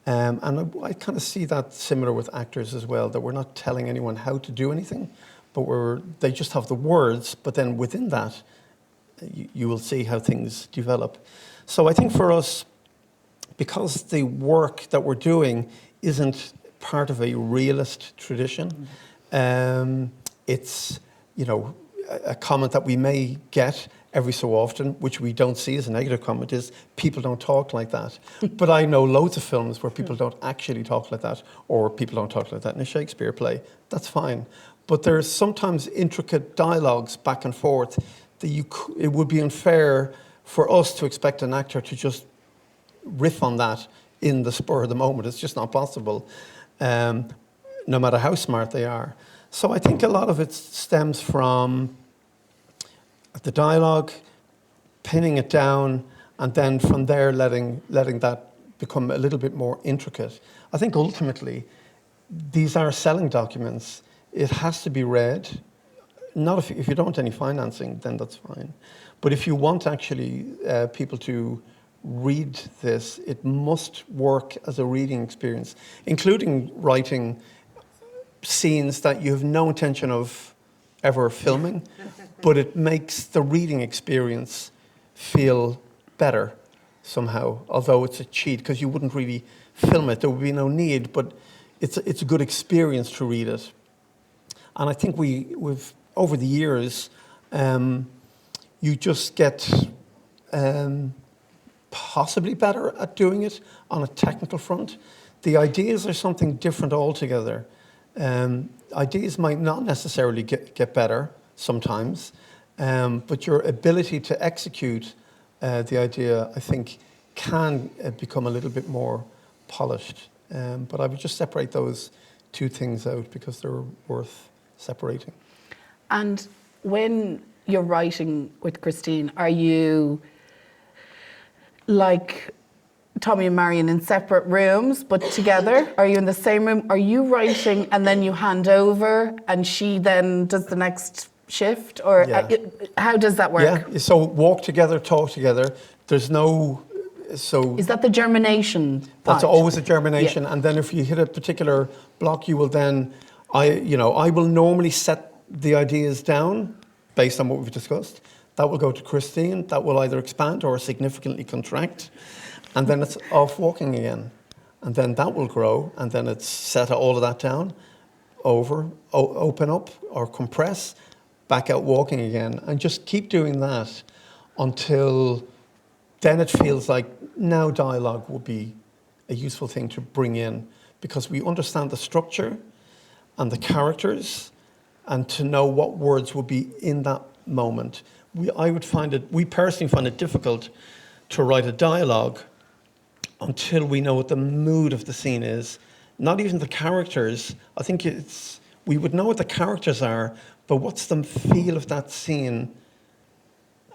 And I kind of see that similar with actors as well, that we're not telling anyone how to do anything, but they just have the words, but then within that, you will see how things develop. So I think for us, because the work that we're doing isn't part of a realist tradition, it's, you know, a comment that we may get every so often, which we don't see as a negative comment, is people don't talk like that. But I know loads of films where people don't actually talk like that, or people don't talk like that in a Shakespeare play. That's fine. But there's sometimes intricate dialogues back and forth that it would be unfair for us to expect an actor to just riff on that in the spur of the moment. It's just not possible, no matter how smart they are. So I think a lot of it stems from the dialogue, pinning it down, and then from there letting that become a little bit more intricate. I think ultimately, these are selling documents. It has to be read. Not if you don't want any financing, then that's fine. But if you want actually people to read this, it must work as a reading experience, including writing scenes that you have no intention of ever filming, but it makes the reading experience feel better somehow, although it's a cheat, because you wouldn't really film it. There would be no need, but it's a good experience to read it. And I think we've over the years, you just get possibly better at doing it on a technical front. The ideas are something different altogether. Ideas might not necessarily get better sometimes, but your ability to execute the idea, I think, can become a little bit more polished. But I would just separate those two things out because they're worth separating. And when you're writing with Christine, are you like Tommy and Marian in separate rooms but together? Are you in the same room? Are you writing and then you hand over and she then does the next shift? Or how does that work? Yeah, so walk together, talk together. There's no... So is that the germination part? That's always a germination. Yeah. And then if you hit a particular block, you will then... I will normally set the ideas down based on what we've discussed. That will go to Christine. That will either expand or significantly contract. And then it's off walking again. And then that will grow. And then it's set all of that down, open up or compress, back out walking again. And just keep doing that until then it feels like now dialogue will be a useful thing to bring in, because we understand the structure and the characters, and to know what words will be in that moment. We personally find it difficult to write a dialogue until we know what the mood of the scene is. Not even the characters. I think we would know what the characters are, but what's the feel of that scene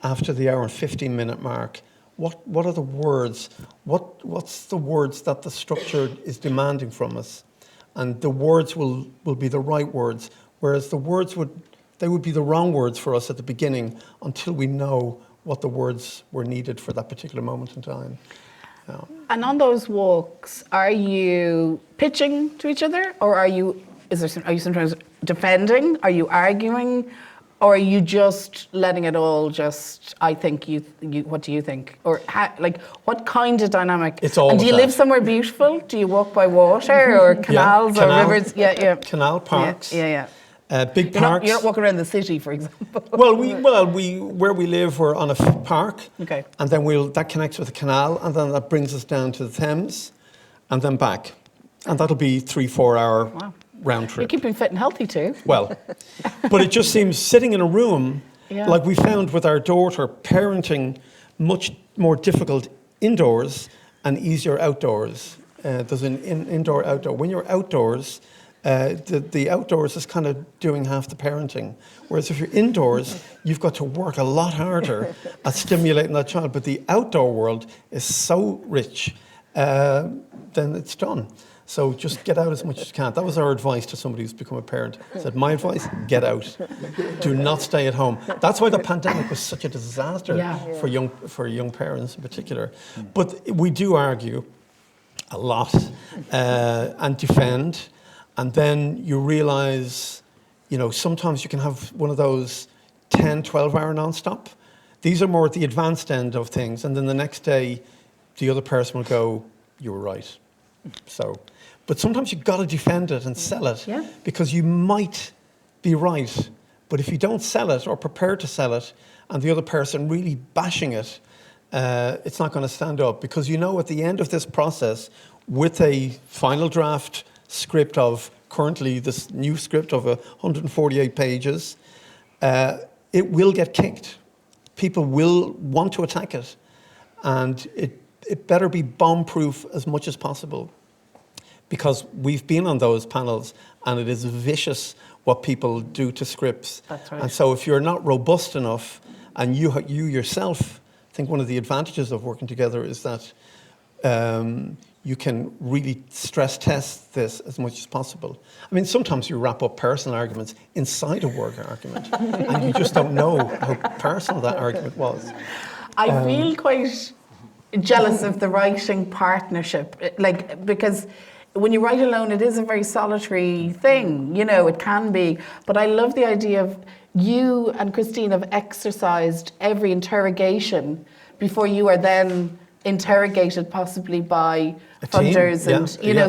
after the hour and 15-minute mark? What are the words? What's the words that the structure is demanding from us? And the words will be the right words, whereas the words would be the wrong words for us at the beginning until we know what the words were needed for that particular moment in time. Yeah. And on those walks, are you pitching to each other, or are you sometimes defending? Are you arguing? Or are you just letting it all just, I think, you what do you think? Or like, what kind of dynamic? It's all And do you of live that. somewhere beautiful? Do you walk by water or canals or rivers? Yeah. Canal parks. Yeah. Big You're parks. not walking around the city, for example. Well, where we live, we're on a park. Okay. And then that connects with the canal, and then that brings us down to the Thames, and then back. And that'll be 3-4 hour round trip. You're keeping fit and healthy too. Well, but it just seems sitting in a room, like we found with our daughter, parenting much more difficult indoors and easier outdoors. There's an indoor-outdoor. When you're outdoors, the outdoors is kind of doing half the parenting. Whereas if you're indoors, you've got to work a lot harder at stimulating that child. But the outdoor world is so rich, then it's done. So just get out as much as you can. That was our advice to somebody who's become a parent. I said, my advice, get out. Do not stay at home. That's why the pandemic was such a disaster for young parents in particular. But we do argue a lot and defend. And then you realize, sometimes you can have one of those 10, 12-hour nonstop. These are more at the advanced end of things. And then the next day, the other person will go, you were right. But sometimes you've got to defend it and sell it because you might be right. But if you don't sell it or prepare to sell it and the other person really bashing it, it's not going to stand up. Because at the end of this process, with a final draft script of currently this new script of 148 pages, it will get kicked. People will want to attack it. And it better be bomb-proof as much as possible. Because we've been on those panels and it is vicious what people do to scripts. That's right. And so if you're not robust enough, and you yourself, I think one of the advantages of working together is that you can really stress test this as much as possible. I mean, sometimes you wrap up personal arguments inside a work argument and you just don't know how personal that argument was. I feel quite jealous of the writing partnership, because when you write alone, it is a very solitary thing, it can be. But I love the idea of you and Christine have exercised every interrogation before you are then interrogated possibly by funders.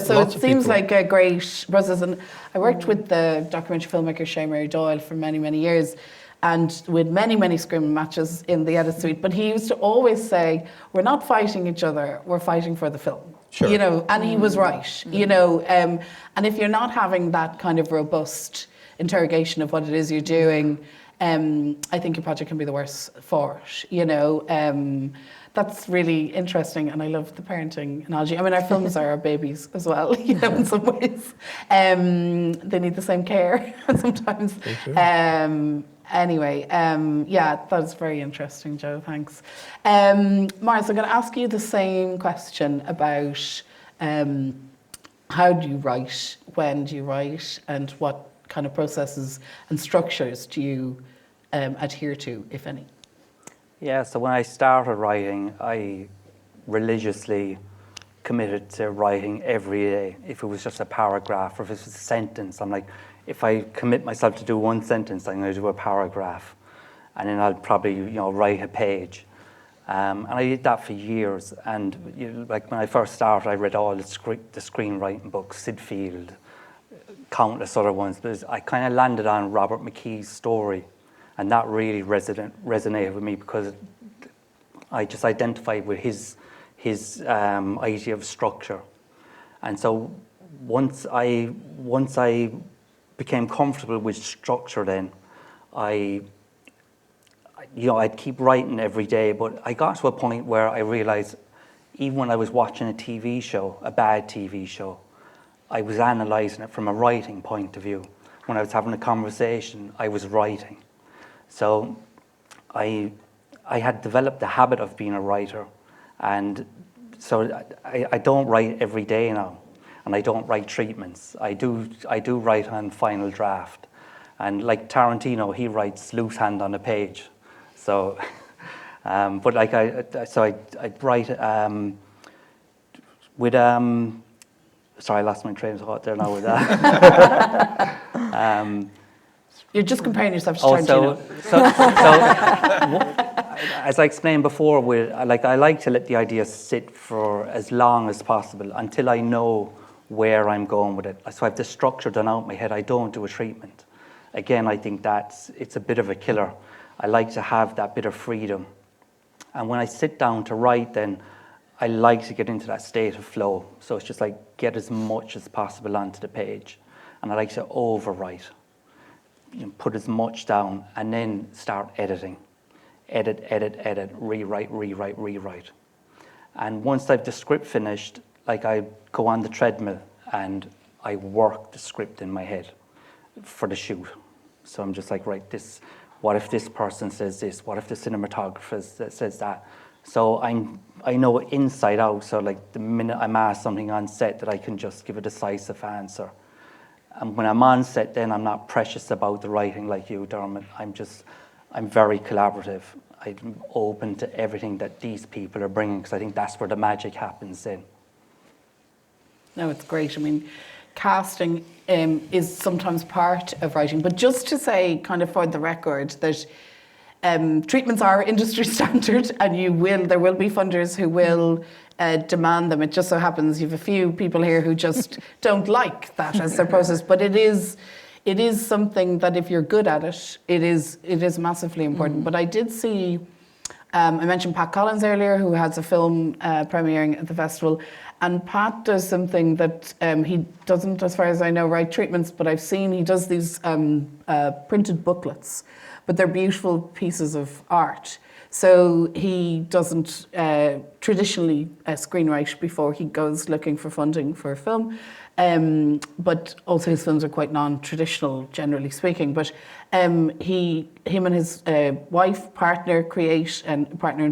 So it seems like a great process. And I worked with the documentary filmmaker Mary Doyle for many, many years, and with many, many screaming matches in the edit suite. But he used to always say, we're not fighting each other, we're fighting for the film. Sure. And he was right, and if you're not having that kind of robust interrogation of what it is you're doing, I think your project can be the worse for it, That's really interesting, and I love the parenting analogy. I mean, our films are our babies as well, in some ways. They need the same care sometimes. They do. Anyway, that's very interesting, Joe, thanks. Maurice, I'm going to ask you the same question about how do you write, when do you write, and what kind of processes and structures do you adhere to, if any? Yeah, so when I started writing, I religiously committed to writing every day. If it was just a paragraph or if it was a sentence, I'm like, if I commit myself to do one sentence, I'm going to do a paragraph. And then I'll probably, write a page. And I did that for years. And when I first started, I read all the screenwriting books, Sid Field, countless other ones. But I kind of landed on Robert McKee's story. And that really resonated with me because I just identified with his idea of structure. And so once I became comfortable with structure, then I'd keep writing every day. But I got to a point where I realized, even when I was watching a TV show, a bad TV show, I was analyzing it from a writing point of view. When I was having a conversation, I was writing. So I had developed the habit of being a writer, and so I don't write every day now, and I don't write treatments. I do write on final draft, and like Tarantino, he writes loose hand on a page. So, but like I write with sorry, I lost my train of thought there now with that. You're just comparing yourself to Oh, Tarantino. As I explained before, I like to let the idea sit for as long as possible until I know where I'm going with it. So I have the structure done out in my head. I don't do a treatment. Again, I think it's a bit of a killer. I like to have that bit of freedom. And when I sit down to write, then I like to get into that state of flow. So it's just like get as much as possible onto the page. And I like to overwrite, put as much down, and then start editing. Edit, rewrite. And once I've the script finished, like I go on the treadmill and I work the script in my head for the shoot. So I'm just like, right, what if this person says this? What if the cinematographer says that? So I know it inside out. So like the minute I'm asked something on set, that I can just give a decisive answer. And when I'm on set, then I'm not precious about the writing like you, Dermot. I'm very collaborative. I'm open to everything that these people are bringing, because I think that's where the magic happens then. No, it's great. I mean, casting is sometimes part of writing, but just to say, kind of for the record, that treatments are industry standard, and there will be funders who will demand them. It just so happens you have a few people here who just don't like that as their process, but it is something that if you're good at it, it is massively important. But I did see, I mentioned Pat Collins earlier, who has a film premiering at the festival, and Pat does something that he doesn't, as far as I know, write treatments, but I've seen he does these printed booklets, but they're beautiful pieces of art. So he doesn't traditionally screenwrite before he goes looking for funding for a film. But also his films are quite non-traditional, generally speaking. But him and his partner in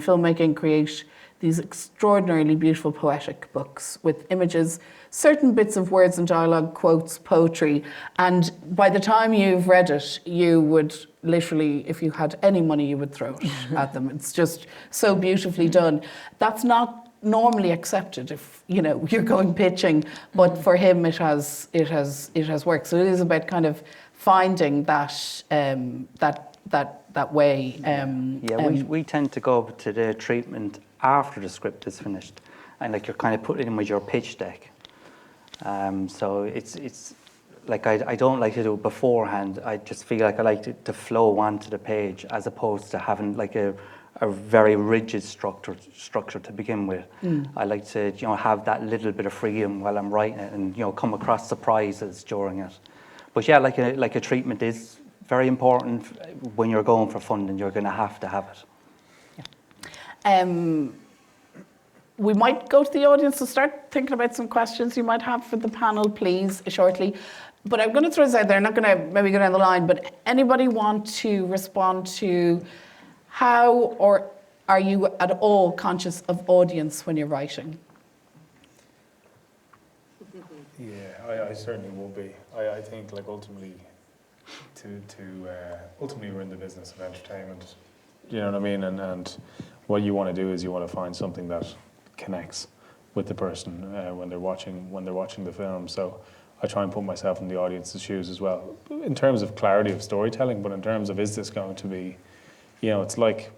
filmmaking, create these extraordinarily beautiful poetic books with images, certain bits of words and dialogue, quotes, poetry. And by the time you've read it, you would literally, if you had any money, you would throw it at them. It's just so beautifully done. That's not normally accepted if you're going pitching, but for him it has worked. So it is about kind of finding that way. We tend to go to the treatment after the script is finished, and like you're kind of putting in with your pitch deck. So it's like I don't like to do it beforehand. I just feel like I like it to flow onto the page, as opposed to having like a very rigid structure to begin with. I like to have that little bit of freedom while I'm writing it, and come across surprises during it. But yeah, like a treatment is very important when you're going for funding. You're going to have it. Yeah. We might go to the audience to start thinking about some questions you might have for the panel, please, shortly. But I'm going to throw this out there. I'm not going to maybe go down the line, but anybody want to respond to how, or are you at all conscious of audience when you're writing? Yeah, I certainly will be. I think like ultimately, ultimately we're in the business of entertainment. You know what I mean? And what you want to do is you want to find something that connects with the person when they're watching the film. So I try and put myself in the audience's shoes as well, in terms of clarity of storytelling, but in terms of, is this going to be, it's like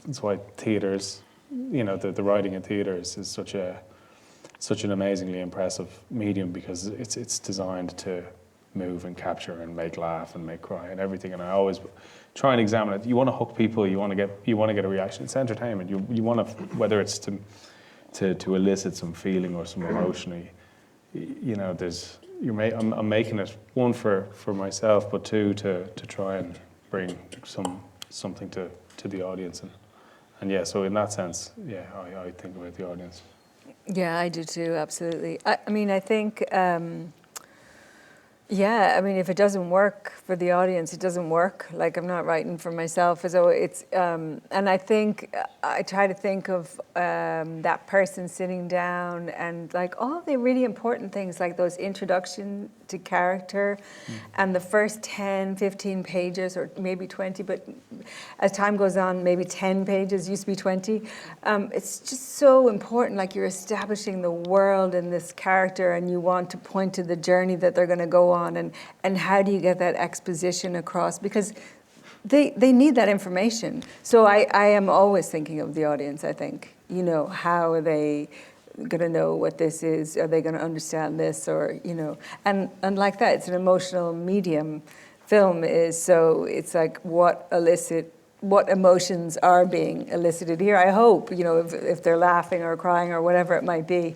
it's why theatres, the writing in theatres is such an amazingly impressive medium, because it's designed to move and capture and make laugh and make cry and everything. And I always try and examine it. You want to hook people. You want to get a reaction. It's entertainment. You want to, whether it's to elicit some feeling or some emotion. I'm making it, one, for myself, but two, to try and bring something to the audience, and yeah, so in that sense, yeah, I think about the audience. Yeah, I do too, absolutely. I mean, I think, if it doesn't work for the audience, it doesn't work. Like, I'm not writing for myself, so it's, and I think, I try to think of that person sitting down and like all the really important things, like those introduction to character. And the first 10, 15 pages, or maybe 20, but as time goes on, maybe 10 pages, used to be 20. It's just so important, like you're establishing the world and this character, and you want to point to the journey that they're going to go on, and how do you get that exposition across? Because they need that information. So I am always thinking of the audience, I think. You know, how are they going to know what this is? Are they going to understand this? Or, you know, and like that, it's an emotional medium. Film is, so it's like what emotions are being elicited here. I hope, you know, if they're laughing or crying or whatever it might be.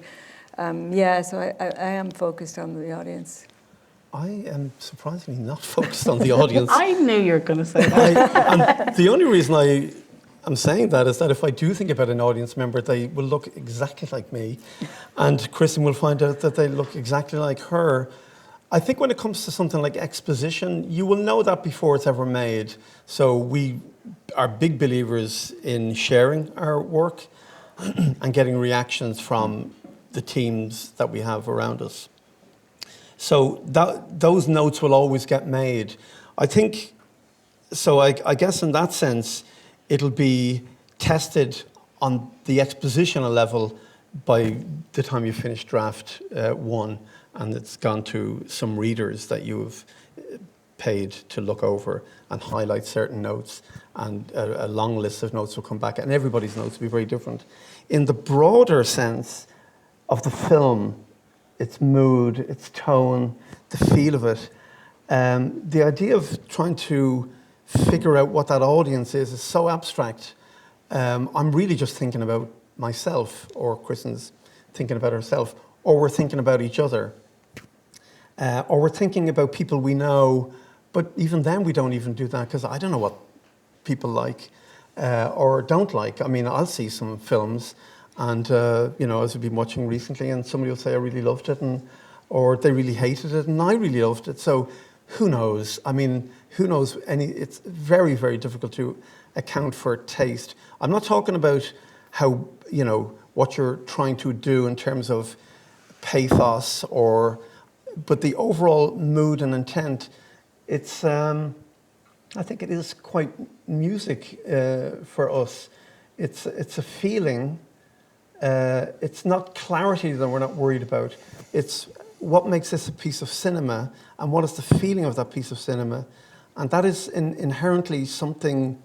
So I am focused on the audience. I am surprisingly not focused on the audience. I knew you were going to say that. And the only reason I'm saying that is that if I do think about an audience member, they will look exactly like me, and Kristen will find out that they look exactly like her. I think when it comes to something like exposition, you will know that before it's ever made. So we are big believers in sharing our work and getting reactions from the teams that we have around us. So those notes will always get made. I think, so I guess in that sense, it'll be tested on the expositional level by the time you finish draft 1, and it's gone to some readers that you've paid to look over and highlight certain notes, and a long list of notes will come back, and everybody's notes will be very different. In the broader sense of the film, its mood, its tone, the feel of it, the idea of trying to figure out what that audience is so abstract. I'm really just thinking about myself, or Kristen's thinking about herself, or we're thinking about each other, or we're thinking about people we know, but even then we don't even do that because I don't know what people like or don't like. I mean, I'll see some films and, you know, as I've been watching recently, and somebody will say, I really loved it, or they really hated it, and I really loved it. So who knows? I mean, who knows? It's very, very difficult to account for taste. I'm not talking about how, you know, what you're trying to do in terms of pathos, but the overall mood and intent, it's, I think it is quite music for us. It's a feeling. It's not clarity that we're not worried about. It's what makes this a piece of cinema, and what is the feeling of that piece of cinema. And that is inherently something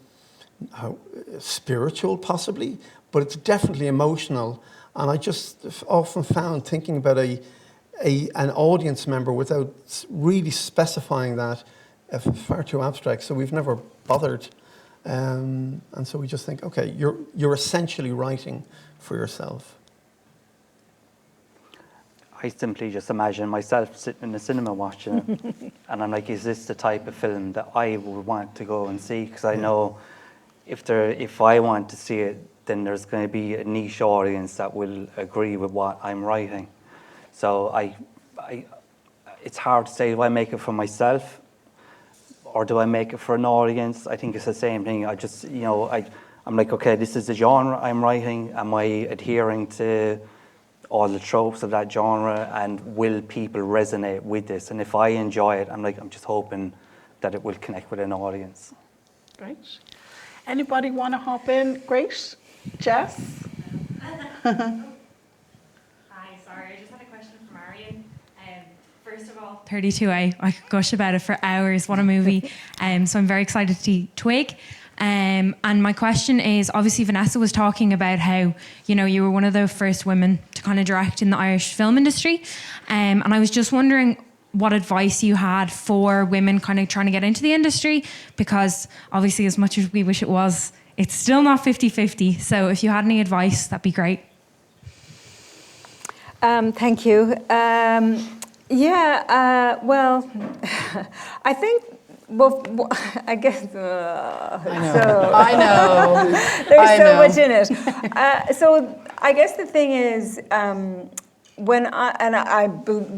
spiritual, possibly, but it's definitely emotional. And I just often found thinking about an audience member without really specifying that far too abstract. So we've never bothered. And so we just think, okay, you're essentially writing for yourself. I simply just imagine myself sitting in the cinema watching it, and I'm like, is this the type of film that I would want to go and see? Because I know if I want to see it, then there's going to be a niche audience that will agree with what I'm writing. So it's hard to say, do I make it for myself or do I make it for an audience? I think it's the same thing. I just, you know, I'm like, okay, this is the genre I'm writing. Am I adhering to all the tropes of that genre, and will people resonate with this? And if I enjoy it, I'm just hoping that it will connect with an audience. Great. Anybody want to hop in? Great. Jess? Hi, sorry, I just had a question for Marian. First of all, 32, I could gush about it for hours. What a movie. So I'm very excited to see TWIG. And my question is, obviously Vanessa was talking about how, you know, you were one of the first women to kind of direct in the Irish film industry. And I was just wondering what advice you had for women kind of trying to get into the industry, because obviously as much as we wish it was, it's still not 50-50. So if you had any advice, that'd be great. Thank you. Well, I think, I guess, I know. There's so much in it. So I guess the thing is,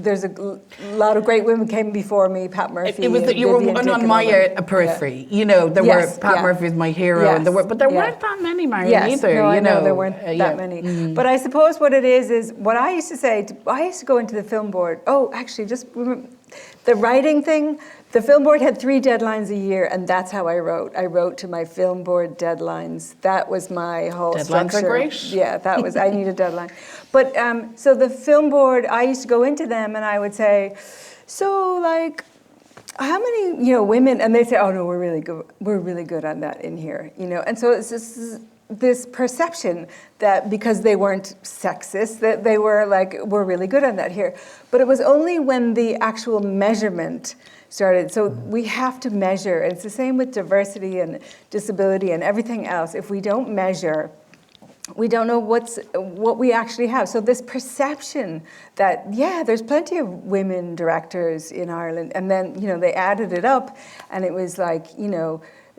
there's a lot of great women came before me, Pat Murphy. It was that you were one on my periphery. Yeah. You know, there were Pat Murphy was my hero, and but there weren't that many, Marian, either. No, you know, there weren't that many. Mm-hmm. But I suppose what it is what I used to say. I used to go into the film board. Oh, actually, just remember, The writing thing, the film board had 3 deadlines a year, and that's how I wrote. I wrote to my film board deadlines. That was my whole Deadlines structure. are great. Yeah, that was, I need a deadline. But so the film board, I used to go into them and I would say, so like, how many, women, and they say, oh no, we're really good on that in here, And so it's this perception that because they weren't sexist, that they were like, we're really good on that here. But it was only when the actual measurement started. So we have to measure. And it's the same with diversity and disability and everything else. If we don't measure, we don't know what we actually have. So this perception that, yeah, there's plenty of women directors in Ireland. And then, they added it up and it was like,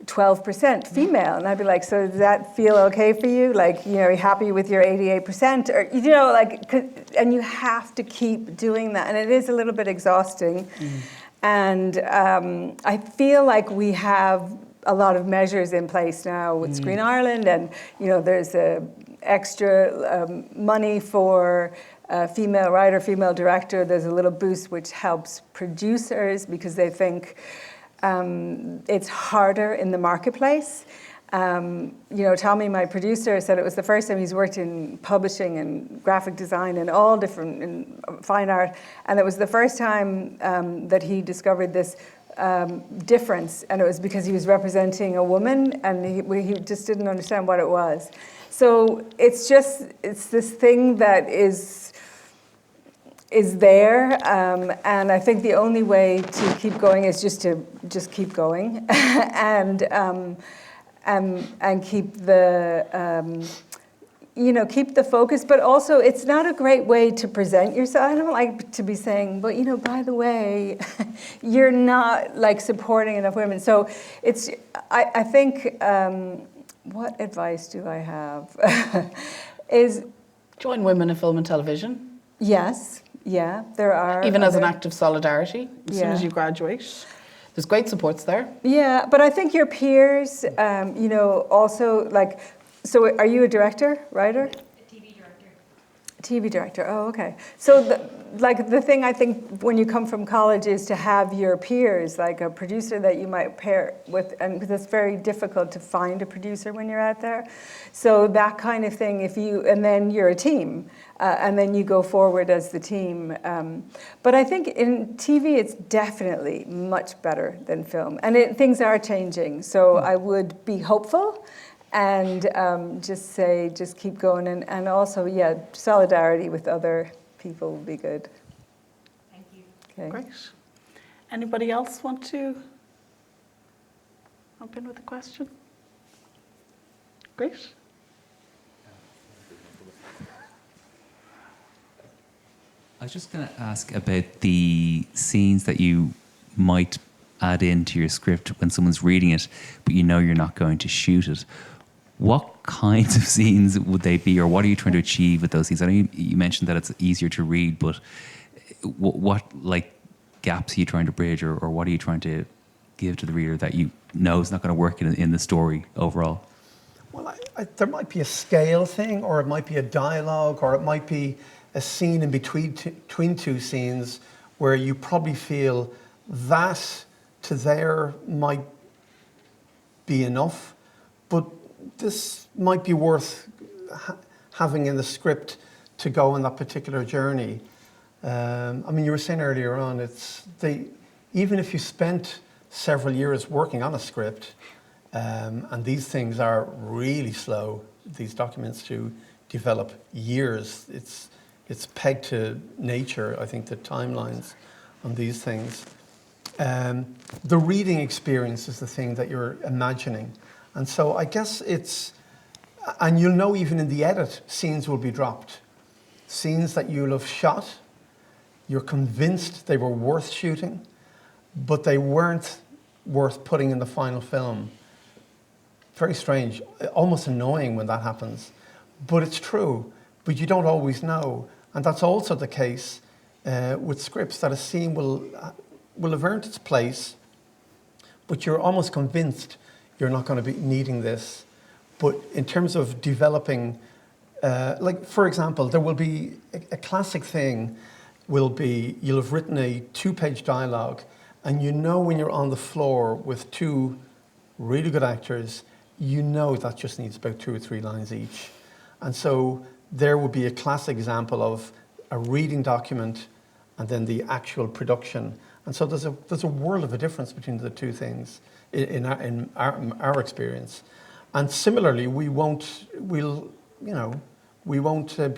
12% female. And I'd be like, so does that feel okay for you? Like, are you happy with your 88%? Or, and you have to keep doing that. And it is a little bit exhausting. And I feel like we have a lot of measures in place now with Screen Ireland. And, there's extra money for female writer, female director. There's a little boost which helps producers because they think it's harder in the marketplace. Tommy, my producer, said it was the first time he's worked in publishing and graphic design and all different in fine art, and it was the first time that he discovered this difference, and it was because he was representing a woman, and he just didn't understand what it was. So it's this thing that is there, and I think the only way to keep going is just keep going, and keep the keep the focus. But also, it's not a great way to present yourself. I don't like to be saying, but by the way, you're not like supporting enough women. So it's I think what advice do I have? Is join women in film and television. Yes. Yeah, there are. Even as an act of solidarity, as soon as you graduate. There's great supports there. Yeah, but I think your peers, also like, so are you a director, writer? TV director, oh, okay. So the thing I think when you come from college is to have your peers, like a producer that you might pair with, and because it's very difficult to find a producer when you're out there. So that kind of thing, and then you're a team, and then you go forward as the team. But I think in TV, it's definitely much better than film. And things are changing, so I would be hopeful. And just keep going. And also, solidarity with other people would be good. Thank you. Okay. Great. Anybody else want to jump in with a question? Great. I was just going to ask about the scenes that you might add into your script when someone's reading it, but you're not going to shoot it. What kinds of scenes would they be, or what are you trying to achieve with those scenes? I know you mentioned that it's easier to read, but what gaps are you trying to bridge, or what are you trying to give to the reader that is not going to work in the story overall? Well, there might be a scale thing, or it might be a dialogue, or it might be a scene in between two scenes where you probably feel that to there might be enough, but this might be worth having in the script to go on that particular journey. You were saying earlier on, even if you spent several years working on a script, and these things are really slow, these documents to develop years. It's pegged to nature, I think, the timelines on these things. The reading experience is the thing that you're imagining. And so I guess and you'll know even in the edit, scenes will be dropped. Scenes that you'll have shot, you're convinced they were worth shooting, but they weren't worth putting in the final film. Very strange, almost annoying when that happens. But it's true, but you don't always know. And that's also the case with scripts, that a scene will have earned its place, but you're almost convinced you're not going to be needing this. But in terms of developing, for example, there will be a classic thing will be, you'll have written a 2-page dialogue, and you know when you're on the floor with 2 really good actors, you know that just needs about 2 or 3 lines each. And so there would be a classic example of a reading document and then the actual production. And so there's a world of a difference between the 2 things in our experience. And similarly, we won't be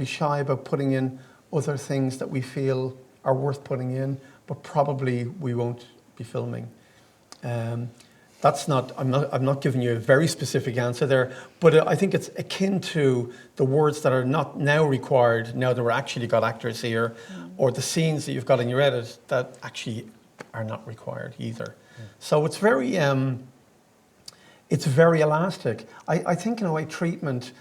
shy about putting in other things that we feel are worth putting in, but probably we won't be filming. I'm not giving you a very specific answer there, but I think it's akin to the words that are not now required, now that we're actually got actors here, or the scenes that you've got in your edit that actually are not required either. So it's very elastic. I think in a way treatment,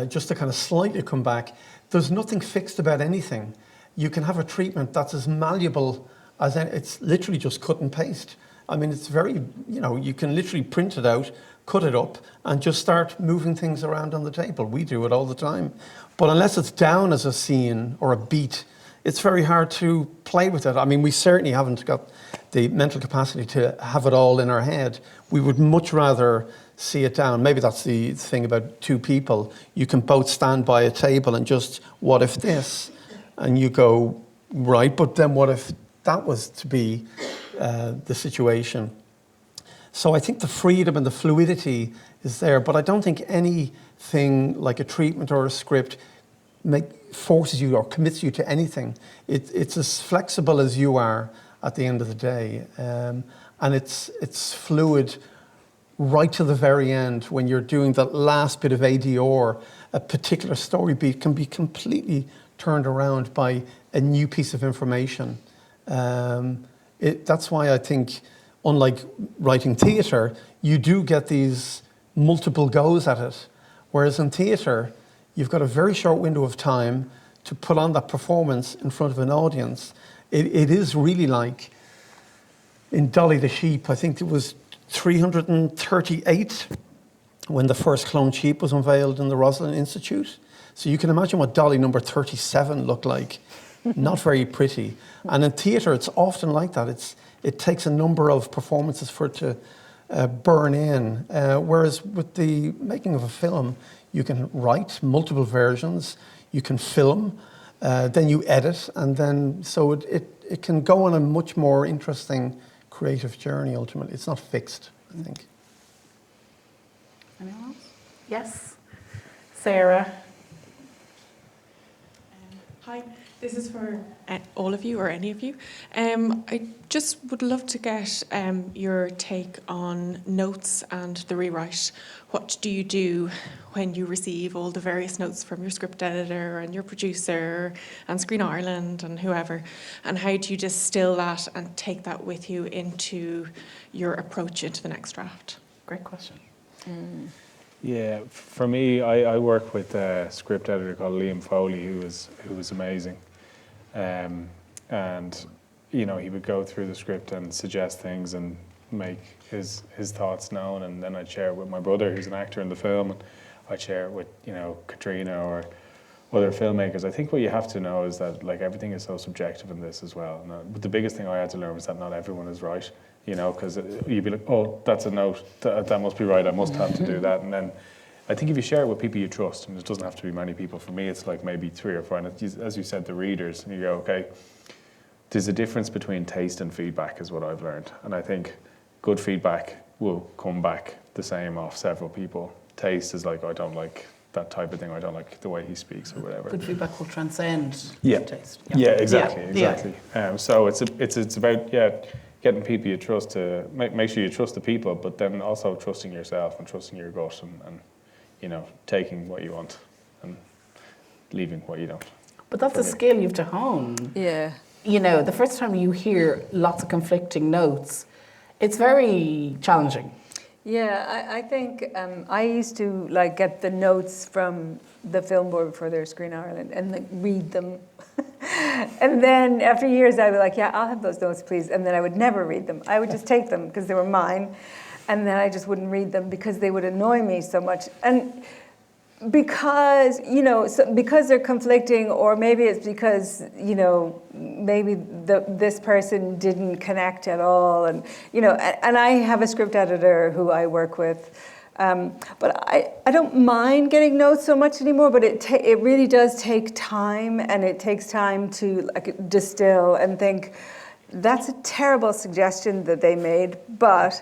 just to kind of slightly come back, there's nothing fixed about anything. You can have a treatment that's as malleable as it's literally just cut and paste. I mean, it's very, you can literally print it out, cut it up, and just start moving things around on the table. We do it all the time. But unless it's down as a scene or a beat, it's very hard to play with it. I mean, we certainly haven't got the mental capacity to have it all in our head. We would much rather see it down. Maybe that's the thing about 2 people. You can both stand by a table and just, what if this? And you go, right, but then what if that was to be the situation? So I think the freedom and the fluidity is there, but I don't think anything like a treatment or a script forces you or commits you to anything. It's as flexible as you are at the end of the day. And it's fluid right to the very end. When you're doing that last bit of ADR, a particular story beat can be completely turned around by a new piece of information. That's why I think, unlike writing theatre, you do get these multiple goes at it. Whereas in theatre, you've got a very short window of time to put on that performance in front of an audience. It is really like in Dolly the Sheep, I think it was 338 when the first cloned sheep was unveiled in the Roslin Institute. So you can imagine what Dolly number 37 looked like. Not very pretty. And in theatre, it's often like that. It takes a number of performances for it to burn in. Whereas with the making of a film, you can write multiple versions, you can film, then you edit, and then so it can go on a much more interesting creative journey ultimately. It's not fixed, I think. Anyone else? Yes. Sarah. Hi, this is for all of you or any of you. I just would love to get your take on notes and the rewrite. What do you do when you receive all the various notes from your script editor and your producer and Screen Ireland and whoever? And how do you distill that and take that with you into your approach into the next draft? Great question. Yeah, for me, I work with a script editor called Liam Foley, who was amazing. And he would go through the script and suggest things and make his thoughts known, and then I'd share it with my brother, who's an actor in the film, and I'd share it with Katrina or other filmmakers. I think what you have to know is that everything is so subjective in this as well. But the biggest thing I had to learn was that not everyone is right. Because you'd be like, oh, that's a note, that must be right, I must have to do that. And then I think if you share it with people you trust, and it doesn't have to be many people, for me it's like maybe 3 or 4, and as you said, the readers, and you go, okay, there's a difference between taste and feedback is what I've learned. And I think good feedback will come back the same off several people. Taste is like, I don't like that type of thing, I don't like the way he speaks or whatever. Good feedback will transcend taste. Yeah, exactly. So it's about, getting people you trust to make sure you trust the people, but then also trusting yourself and trusting your gut and taking what you want and leaving what you don't. But that's a skill you have to hone. Yeah. The first time you hear lots of conflicting notes, it's very challenging. Yeah, I think I used to get the notes from the film board before they were Screen Ireland and read them. And then after years I'd be like, yeah, I'll have those notes, please. And then I would never read them. I would just take them because they were mine. And then I just wouldn't read them because they would annoy me so much. And Because, because they're conflicting, or maybe it's because, maybe this person didn't connect at all. And, and I have a script editor who I work with. But I don't mind getting notes so much anymore, but it really does take time, and it takes time to distill and think, that's a terrible suggestion that they made, but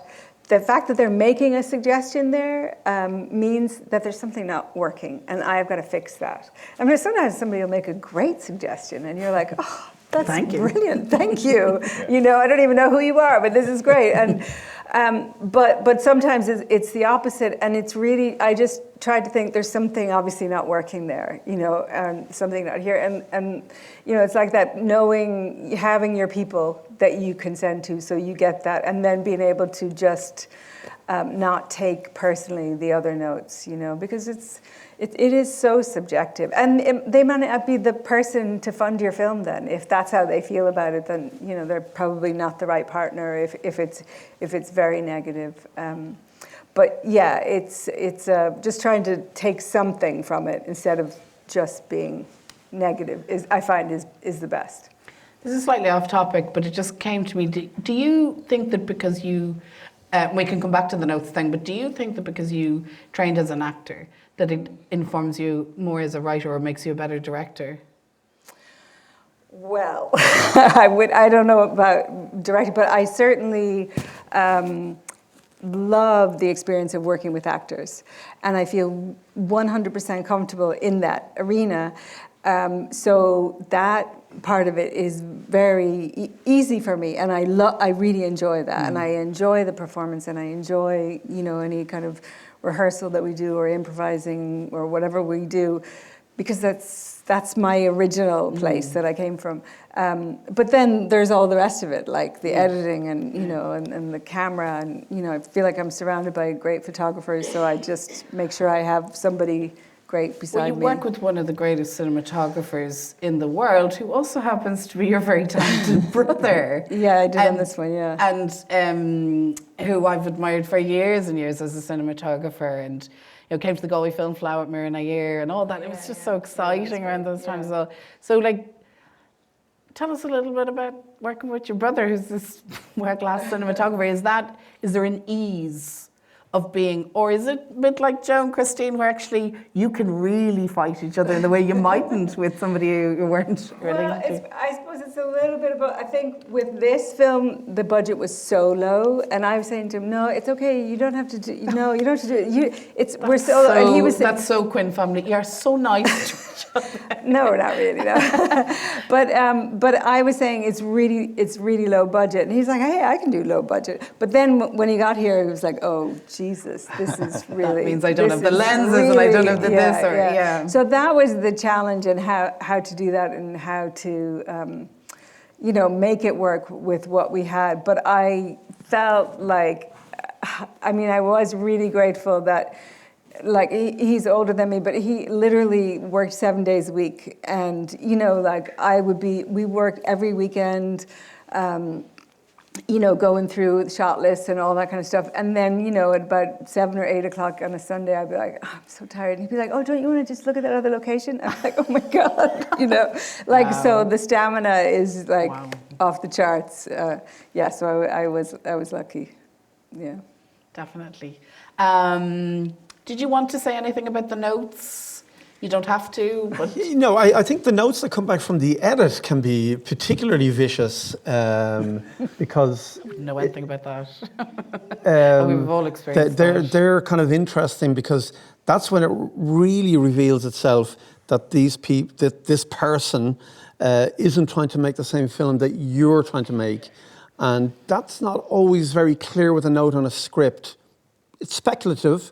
the fact that they're making a suggestion there means that there's something not working, and I've got to fix that. I mean, sometimes somebody will make a great suggestion, and you're like, oh, that's brilliant, thank you. I don't even know who you are, but this is great. And but sometimes it's the opposite, and it's really, I just tried to think there's something obviously not working there, and something not here. And it's like that, having your people that you can send to, so you get that, and then being able to just not take personally the other notes, because it is so subjective. And they might not be the person to fund your film then. If that's how they feel about it, then they're probably not the right partner if it's very negative. But yeah, it's just trying to take something from it instead of just being negative I find is the best. This is slightly off topic, but it just came to me. Do you think that because you, we can come back to the notes thing, but do you think that because you trained as an actor, that it informs you more as a writer or makes you a better director? Well, I don't know about directing, but I certainly love the experience of working with actors, and I feel 100% comfortable in that arena. So that part of it is very easy for me, and I really enjoy that, and I enjoy the performance, and I enjoy any kind of rehearsal that we do, or improvising, or whatever we do, because that's my original place that I came from. But then there's all the rest of it, like the editing and and the camera, and I feel like I'm surrounded by great photographers, so I just make sure I have somebody great beside me. Well, you work with one of the greatest cinematographers in the world, who also happens to be your very talented brother. Yeah, I did on this one, yeah. And who I've admired for years and years as a cinematographer, and came to the Galway Film Festival with Marian and all that. It was just so exciting around those times as well. So, tell us a little bit about working with your brother, who's this world-class cinematographer. Is there an ease of being, or is it a bit like Joe and Christine, where actually you can really fight each other in the way you mightn't with somebody you weren't related to? I suppose it's a little bit about, I think with this film, the budget was so low, and I was saying to him, no, it's okay, you don't have to do, you don't have to do it. We're so, and he was saying, that's so Quinn family, you're so nice to each other. No, not really, no. But I was saying it's really low budget, and he's like, hey, I can do low budget. But then when he got here, he was like, oh, Jesus, this is really... That means I don't have the lenses, and I don't have the this, or, yeah. So that was the challenge, and how to do that, and how to, make it work with what we had. But I felt like, I was really grateful that, he's older than me, but he literally worked 7 days a week. And, we worked every weekend, going through shot lists and all that kind of stuff. And then, at about 7 or 8 o'clock on a Sunday, I'd be like, oh, I'm so tired. And he'd be like, oh, don't you want to just look at that other location? I'm like, oh my God, Wow. So the stamina is wow. Off the charts. So I was lucky. Yeah. Definitely. Did you want to say anything about the notes? You don't have to, but... I think the notes that come back from the edit can be particularly vicious because... I know anything about that. We've all experienced that. They're kind of interesting because that's when it really reveals itself that this person isn't trying to make the same film that you're trying to make. And that's not always very clear with a note on a script. It's speculative,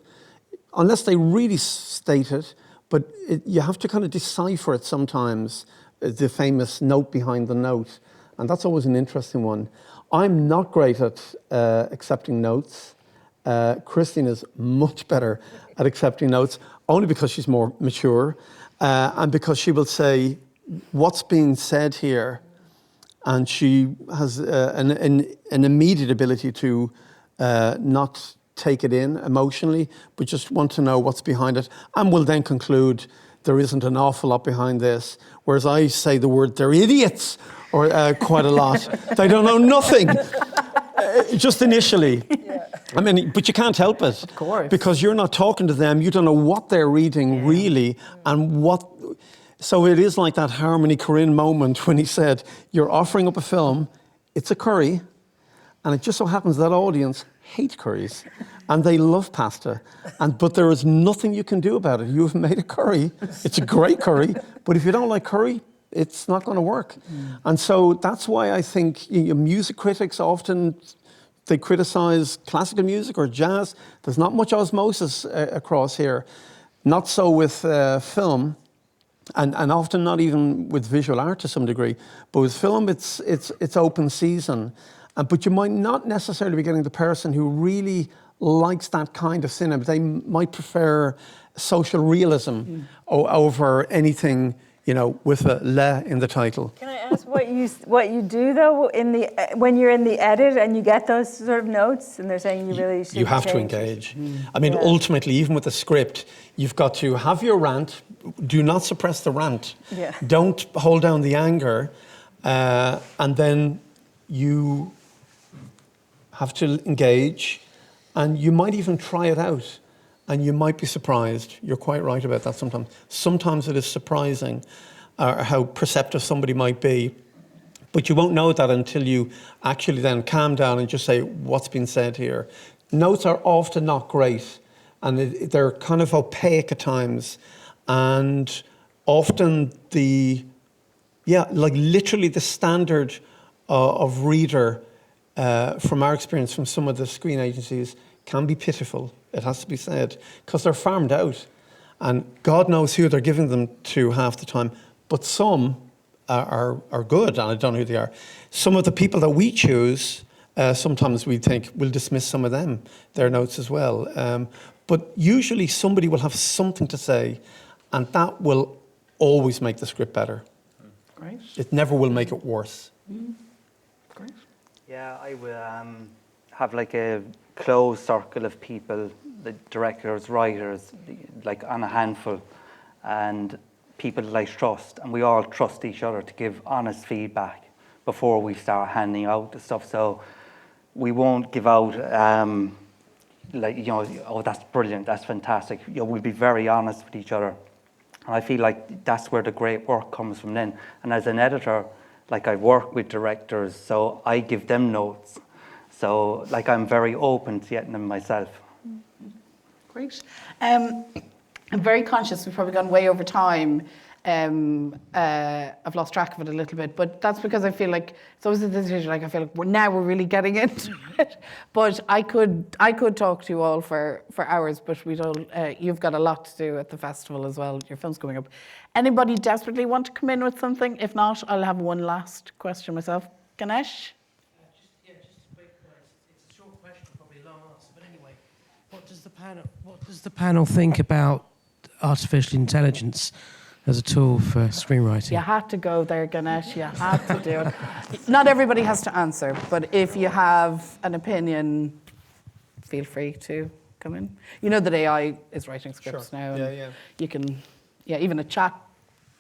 unless they really state it, but you have to kind of decipher it sometimes, the famous note behind the note. And that's always an interesting one. I'm not great at accepting notes. Christine is much better at accepting notes, only because she's more mature, and because she will say, what's being said here? And she has an immediate ability to not take it in emotionally, but just want to know what's behind it, and will then conclude there isn't an awful lot behind this. Whereas I say the word, they're idiots, or quite a lot. They don't know nothing, just initially. Yeah. I mean, but you can't help it. Of course. Because you're not talking to them, you don't know what they're reading really, and what... So it is like that Harmony Korine moment when he said, you're offering up a film, it's a curry, and it just so happens that audience hate curries, and they love pasta, but there is nothing you can do about it. You have made a curry, it's a great curry, but if you don't like curry, it's not going to work. And so that's why I think music critics often, they criticize classical music or jazz. There's not much osmosis across here. Not so with film, and often not even with visual art to some degree. But with film, it's open season. But you might not necessarily be getting the person who really likes that kind of cinema. They might prefer social realism over anything, with a le in the title. Can I ask what you do though when you're in the edit and you get those sort of notes and they're saying you really should? You have to engage. I mean, ultimately, even with the script, you've got to have your rant. Do not suppress the rant. Yeah. Don't hold down the anger, and then you have to engage, and you might even try it out. And you might be surprised. You're quite right about that sometimes. Sometimes it is surprising how perceptive somebody might be. But you won't know that until you actually then calm down and just say, what's been said here? Notes are often not great. And they're kind of opaque at times. And often literally the standard of reader, from our experience from some of the screen agencies, can be pitiful. It has to be said, because they're farmed out, and God knows who they're giving them to half the time. But some are good, and I don't know who they are. Some of the people that we choose, sometimes we think we'll dismiss some of them, their notes as well. But usually somebody will have something to say, and that will always make the script better. Great. It never will make it worse. Great. Yeah, I will have like a closed circle of people, the directors, writers, like on a handful, and people that I trust, and we all trust each other to give honest feedback before we start handing out the stuff. So we won't give out oh, that's brilliant, that's fantastic. We'll be very honest with each other, and I feel like that's where the great work comes from then. And as an editor, like I work with directors, so I give them notes. So, I'm very open to getting them myself. Great. I'm very conscious we've probably gone way over time. I've lost track of it a little bit, but that's because I feel like it's always a decision. I feel like we're really getting into it. But I could talk to you all for hours, but we don't. You've got a lot to do at the festival as well. Your film's coming up. Anybody desperately want to come in with something? If not, I'll have one last question myself. Ganesh? What does the panel think about artificial intelligence as a tool for screenwriting? You had to go there, Ganesh. You had to do it. Not everybody has to answer, but if you have an opinion, feel free to come in. You know that AI is writing scripts now. Yeah. You can, even a chat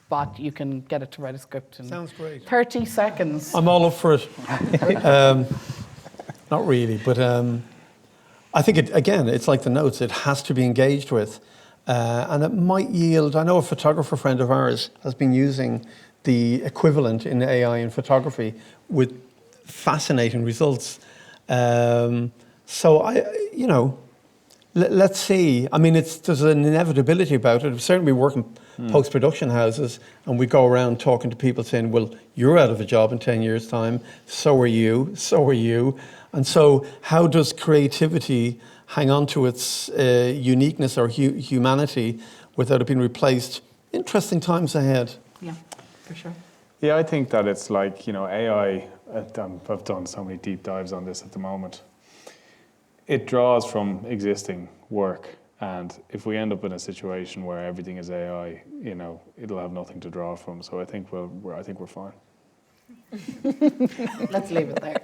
bot, you can get it to write a script in Sounds great. 30 seconds. I'm all up for it. Not really, but I think, it's like the notes. It has to be engaged with. And it might yield... I know a photographer friend of ours has been using the equivalent in AI in photography with fascinating results. Let's see. I mean, there's an inevitability about it. Certainly we work in post-production houses, and we go around talking to people saying, well, you're out of a job in 10 years' time, so are you. And so how does creativity hang on to its uniqueness or humanity without it being replaced? Interesting times ahead. Yeah, for sure. Yeah, I think that it's like, AI, I've done so many deep dives on this at the moment. It draws from existing work, and if we end up in a situation where everything is AI, it'll have nothing to draw from. So I think we're fine. Let's leave it there.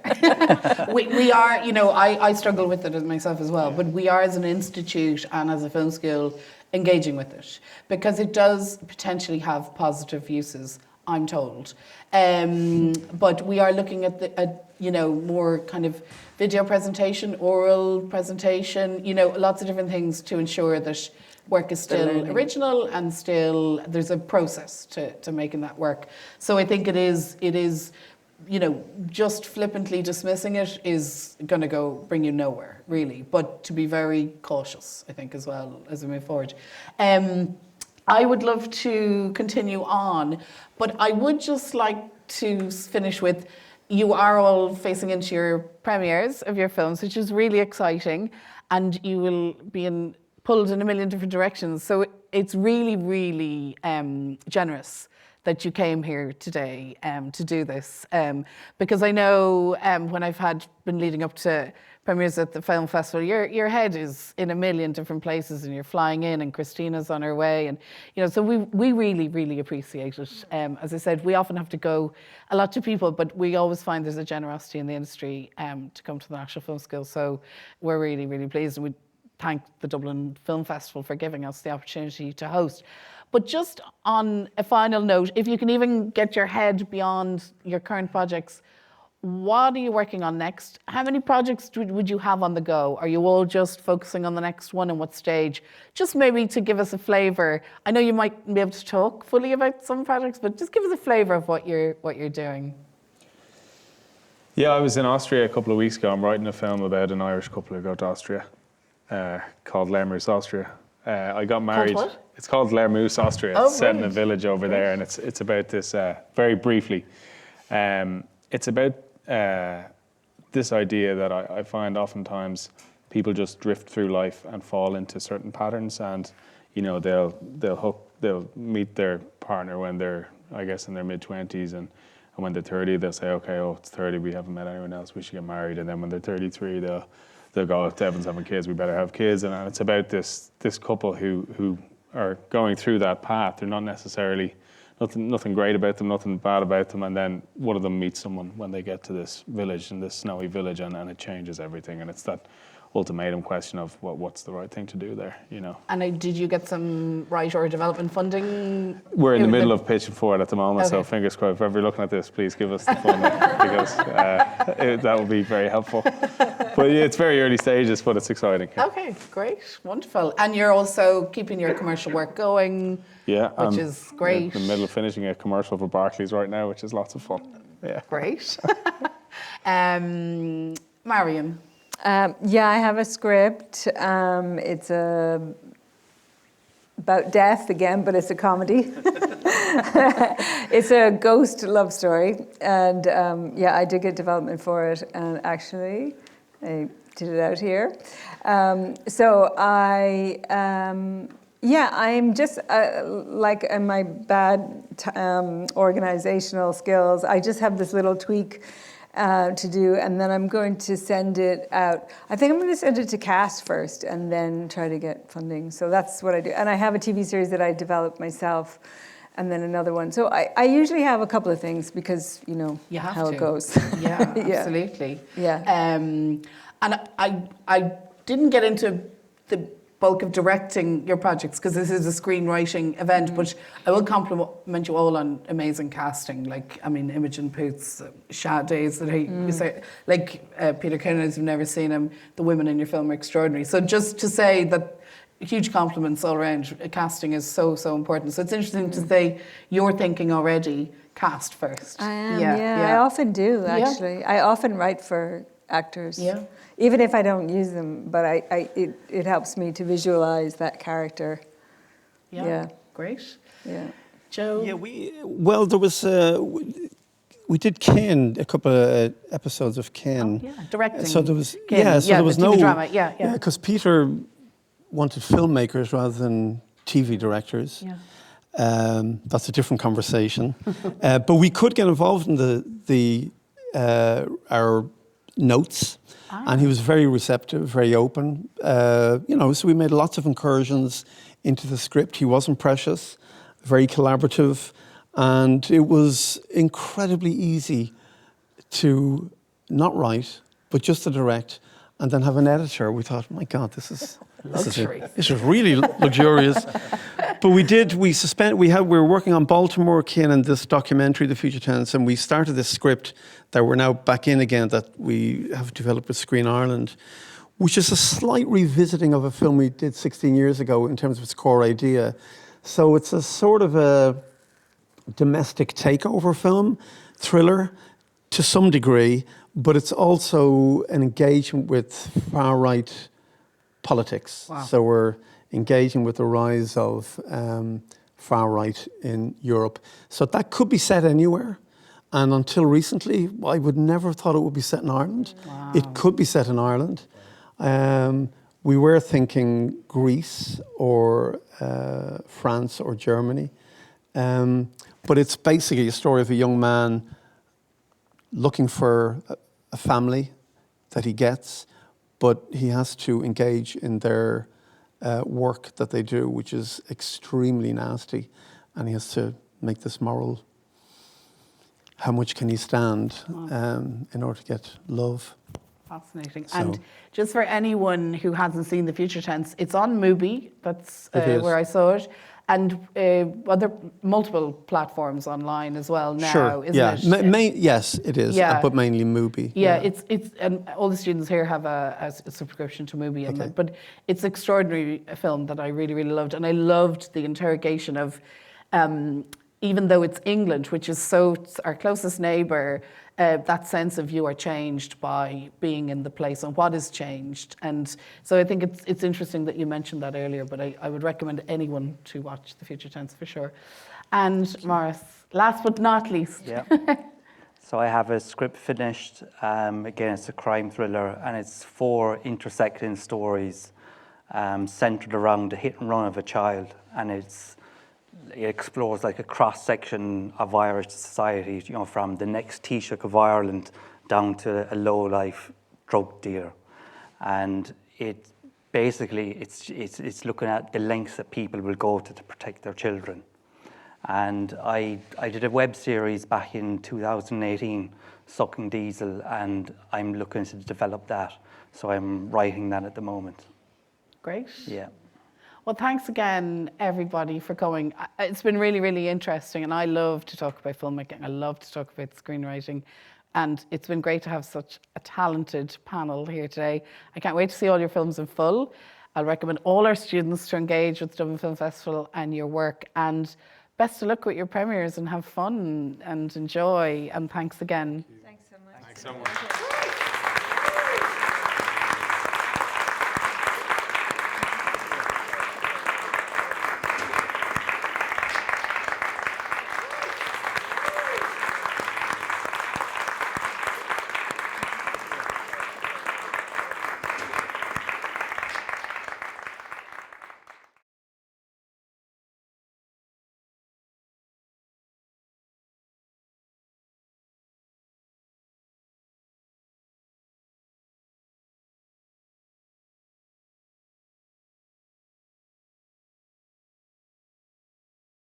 we are, you know, I struggle with it myself as well, but we are as an institute and as a film school engaging with it because it does potentially have positive uses, I'm told. But we are looking at you know, more kind of video presentation, oral presentation, you know, lots of different things to ensure that work is still original and still there's a process to making that work. So I think it is, you know, just flippantly dismissing it is going to bring you nowhere, really. But to be very cautious, I think, as well as we move forward. I would love to continue on, but I would just like to finish with, you are all facing into your premieres of your films, which is really exciting, and you will be pulled in a million different directions. So it's really, really generous that you came here today to do this. Because I know when I've been leading up to premieres at the film festival, your head is in a million different places and you're flying in and Christina's on her way. And, you know, so we really, really appreciate it. As I said, we often have to go a lot to people, but we always find there's a generosity in the industry to come to the National Film School. So we're really, really pleased. And we thank the Dublin Film Festival for giving us the opportunity to host. But just on a final note, if you can even get your head beyond your current projects, what are you working on next? How many projects would you have on the go? Are you all just focusing on the next one and what stage? Just maybe to give us a flavour. I know you might be able to talk fully about some projects, but just give us a flavour of what you're doing. Yeah, I was in Austria a couple of weeks ago. I'm writing a film about an Irish couple who go to Austria called Lermoos, Austria. I got married. Called what? It's called Lermoos, Austria. Oh, it's set in a right. village over there, and it's about this, very briefly, it's about this idea that I find oftentimes people just drift through life and fall into certain patterns, and you know they'll meet their partner when they're, I guess, in their mid-20s, and when they're 30 they'll say, okay, oh, it's 30, we haven't met anyone else, we should get married. And then when they're 33 they'll go, oh, Devin's having kids, we better have kids. And it's about this couple who are going through that path. They're not necessarily nothing great about them, nothing bad about them, and then one of them meets someone when they get to this village, in this snowy village, and it changes everything. And it's that ultimatum question of what's the right thing to do there, you know. And did you get some writer or development funding? We're in the middle of pitching for it at the moment, Okay. so fingers crossed. If ever you're looking at this, please give us the fund because that would be very helpful. But yeah, it's very early stages, but it's exciting. Okay, great, wonderful. And you're also keeping your commercial work going, yeah, which is great. In the middle of finishing a commercial for Barclays right now, which is lots of fun. Yeah. Great. Marian. Yeah, I have a script. It's about death again, but it's a comedy. It's a ghost love story. And yeah, I did get development for it. And actually, I did it out here. So yeah, I'm just like in my bad organizational skills, I just have this little tweak to do, and then I'm going to send it out. I think I'm going to send it to cast first and then try to get funding. So that's what I do. And I have a TV series that I developed myself and then another one. So I usually have a couple of things because, you know, you have how to. it goes. Yeah, absolutely. Yeah. And I didn't get into the bulk of directing your projects because this is a screenwriting event, but I will compliment you all on amazing casting. Like, I mean, Imogen Poots, Shad Days, that you say, like Peter Kinnan, as you've never seen him, the women in your film are extraordinary. So just to say that, huge compliments all around. Casting is so, so important. So it's interesting to say you're thinking already cast first. I am, yeah. I often do, actually. Yeah. I often write for actors. Yeah. Even if I don't use them, but it helps me to visualize that character. Yeah. Great. Yeah. Joe? Yeah, there was, we did Ken, a couple of episodes of Ken. Oh, yeah, directing. So there was, Ken. there was the no TV drama. Yeah. Because Peter wanted filmmakers rather than TV directors. Yeah. That's a different conversation. But we could get involved in our notes. And he was very receptive, very open. So we made lots of incursions into the script. He wasn't precious, very collaborative, and it was incredibly easy to not write, but just to direct, and then have an editor. We thought, my God, this is really luxurious. But we were working on Baltimore, Quinn, and this documentary, The Future Tense, and we started this script that we're now back in again, that we have developed with Screen Ireland, which is a slight revisiting of a film we did 16 years ago in terms of its core idea. So it's a sort of a domestic takeover film, thriller to some degree, but it's also an engagement with far-right politics. Wow. So we're engaging with the rise of far-right in Europe. So that could be set anywhere. And until recently, I would never have thought it would be set in Ireland. Wow. It could be set in Ireland. We were thinking Greece or France or Germany. But it's basically a story of a young man looking for a family that he gets, but he has to engage in their work that they do, which is extremely nasty. And he has to make this moral, how much can he stand in order to get love? Fascinating. So- And just for anyone who hasn't seen The Future Tense, it's on Mubi. That's It is. where I saw it. And other multiple platforms online as well now, Sure, isn't yeah. it? Yes, it is, Yeah. but mainly Mubi. Yeah, it's and all the students here have a subscription to Mubi, and Okay. but it's extraordinary a film that I really, really loved, and I loved the interrogation of, even though it's England, which is so our closest neighbour, that sense of you are changed by being in the place and what is changed, and so I think it's interesting that you mentioned that earlier. But I would recommend anyone to watch The Future Tense for sure. And Maurice, last but not least. Yeah. So I have a script finished. Again, it's a crime thriller, and it's 4 intersecting stories centered around the hit and run of a child, and it explores like a cross section of Irish society, you know, from the next Taoiseach of Ireland down to a low life drug dealer, and it basically it's looking at the lengths that people will go to protect their children. And I did a web series back in 2018, Sucking Diesel, and I'm looking to develop that. So I'm writing that at the moment. Great. Yeah. Well, thanks again, everybody, for coming. It's been really, really interesting, and I love to talk about filmmaking. I love to talk about screenwriting, and it's been great to have such a talented panel here today. I can't wait to see all your films in full. I'll recommend all our students to engage with the Dublin Film Festival and your work, and best of luck with your premieres, and have fun and enjoy, and thanks again. Thanks so much. Thanks so much.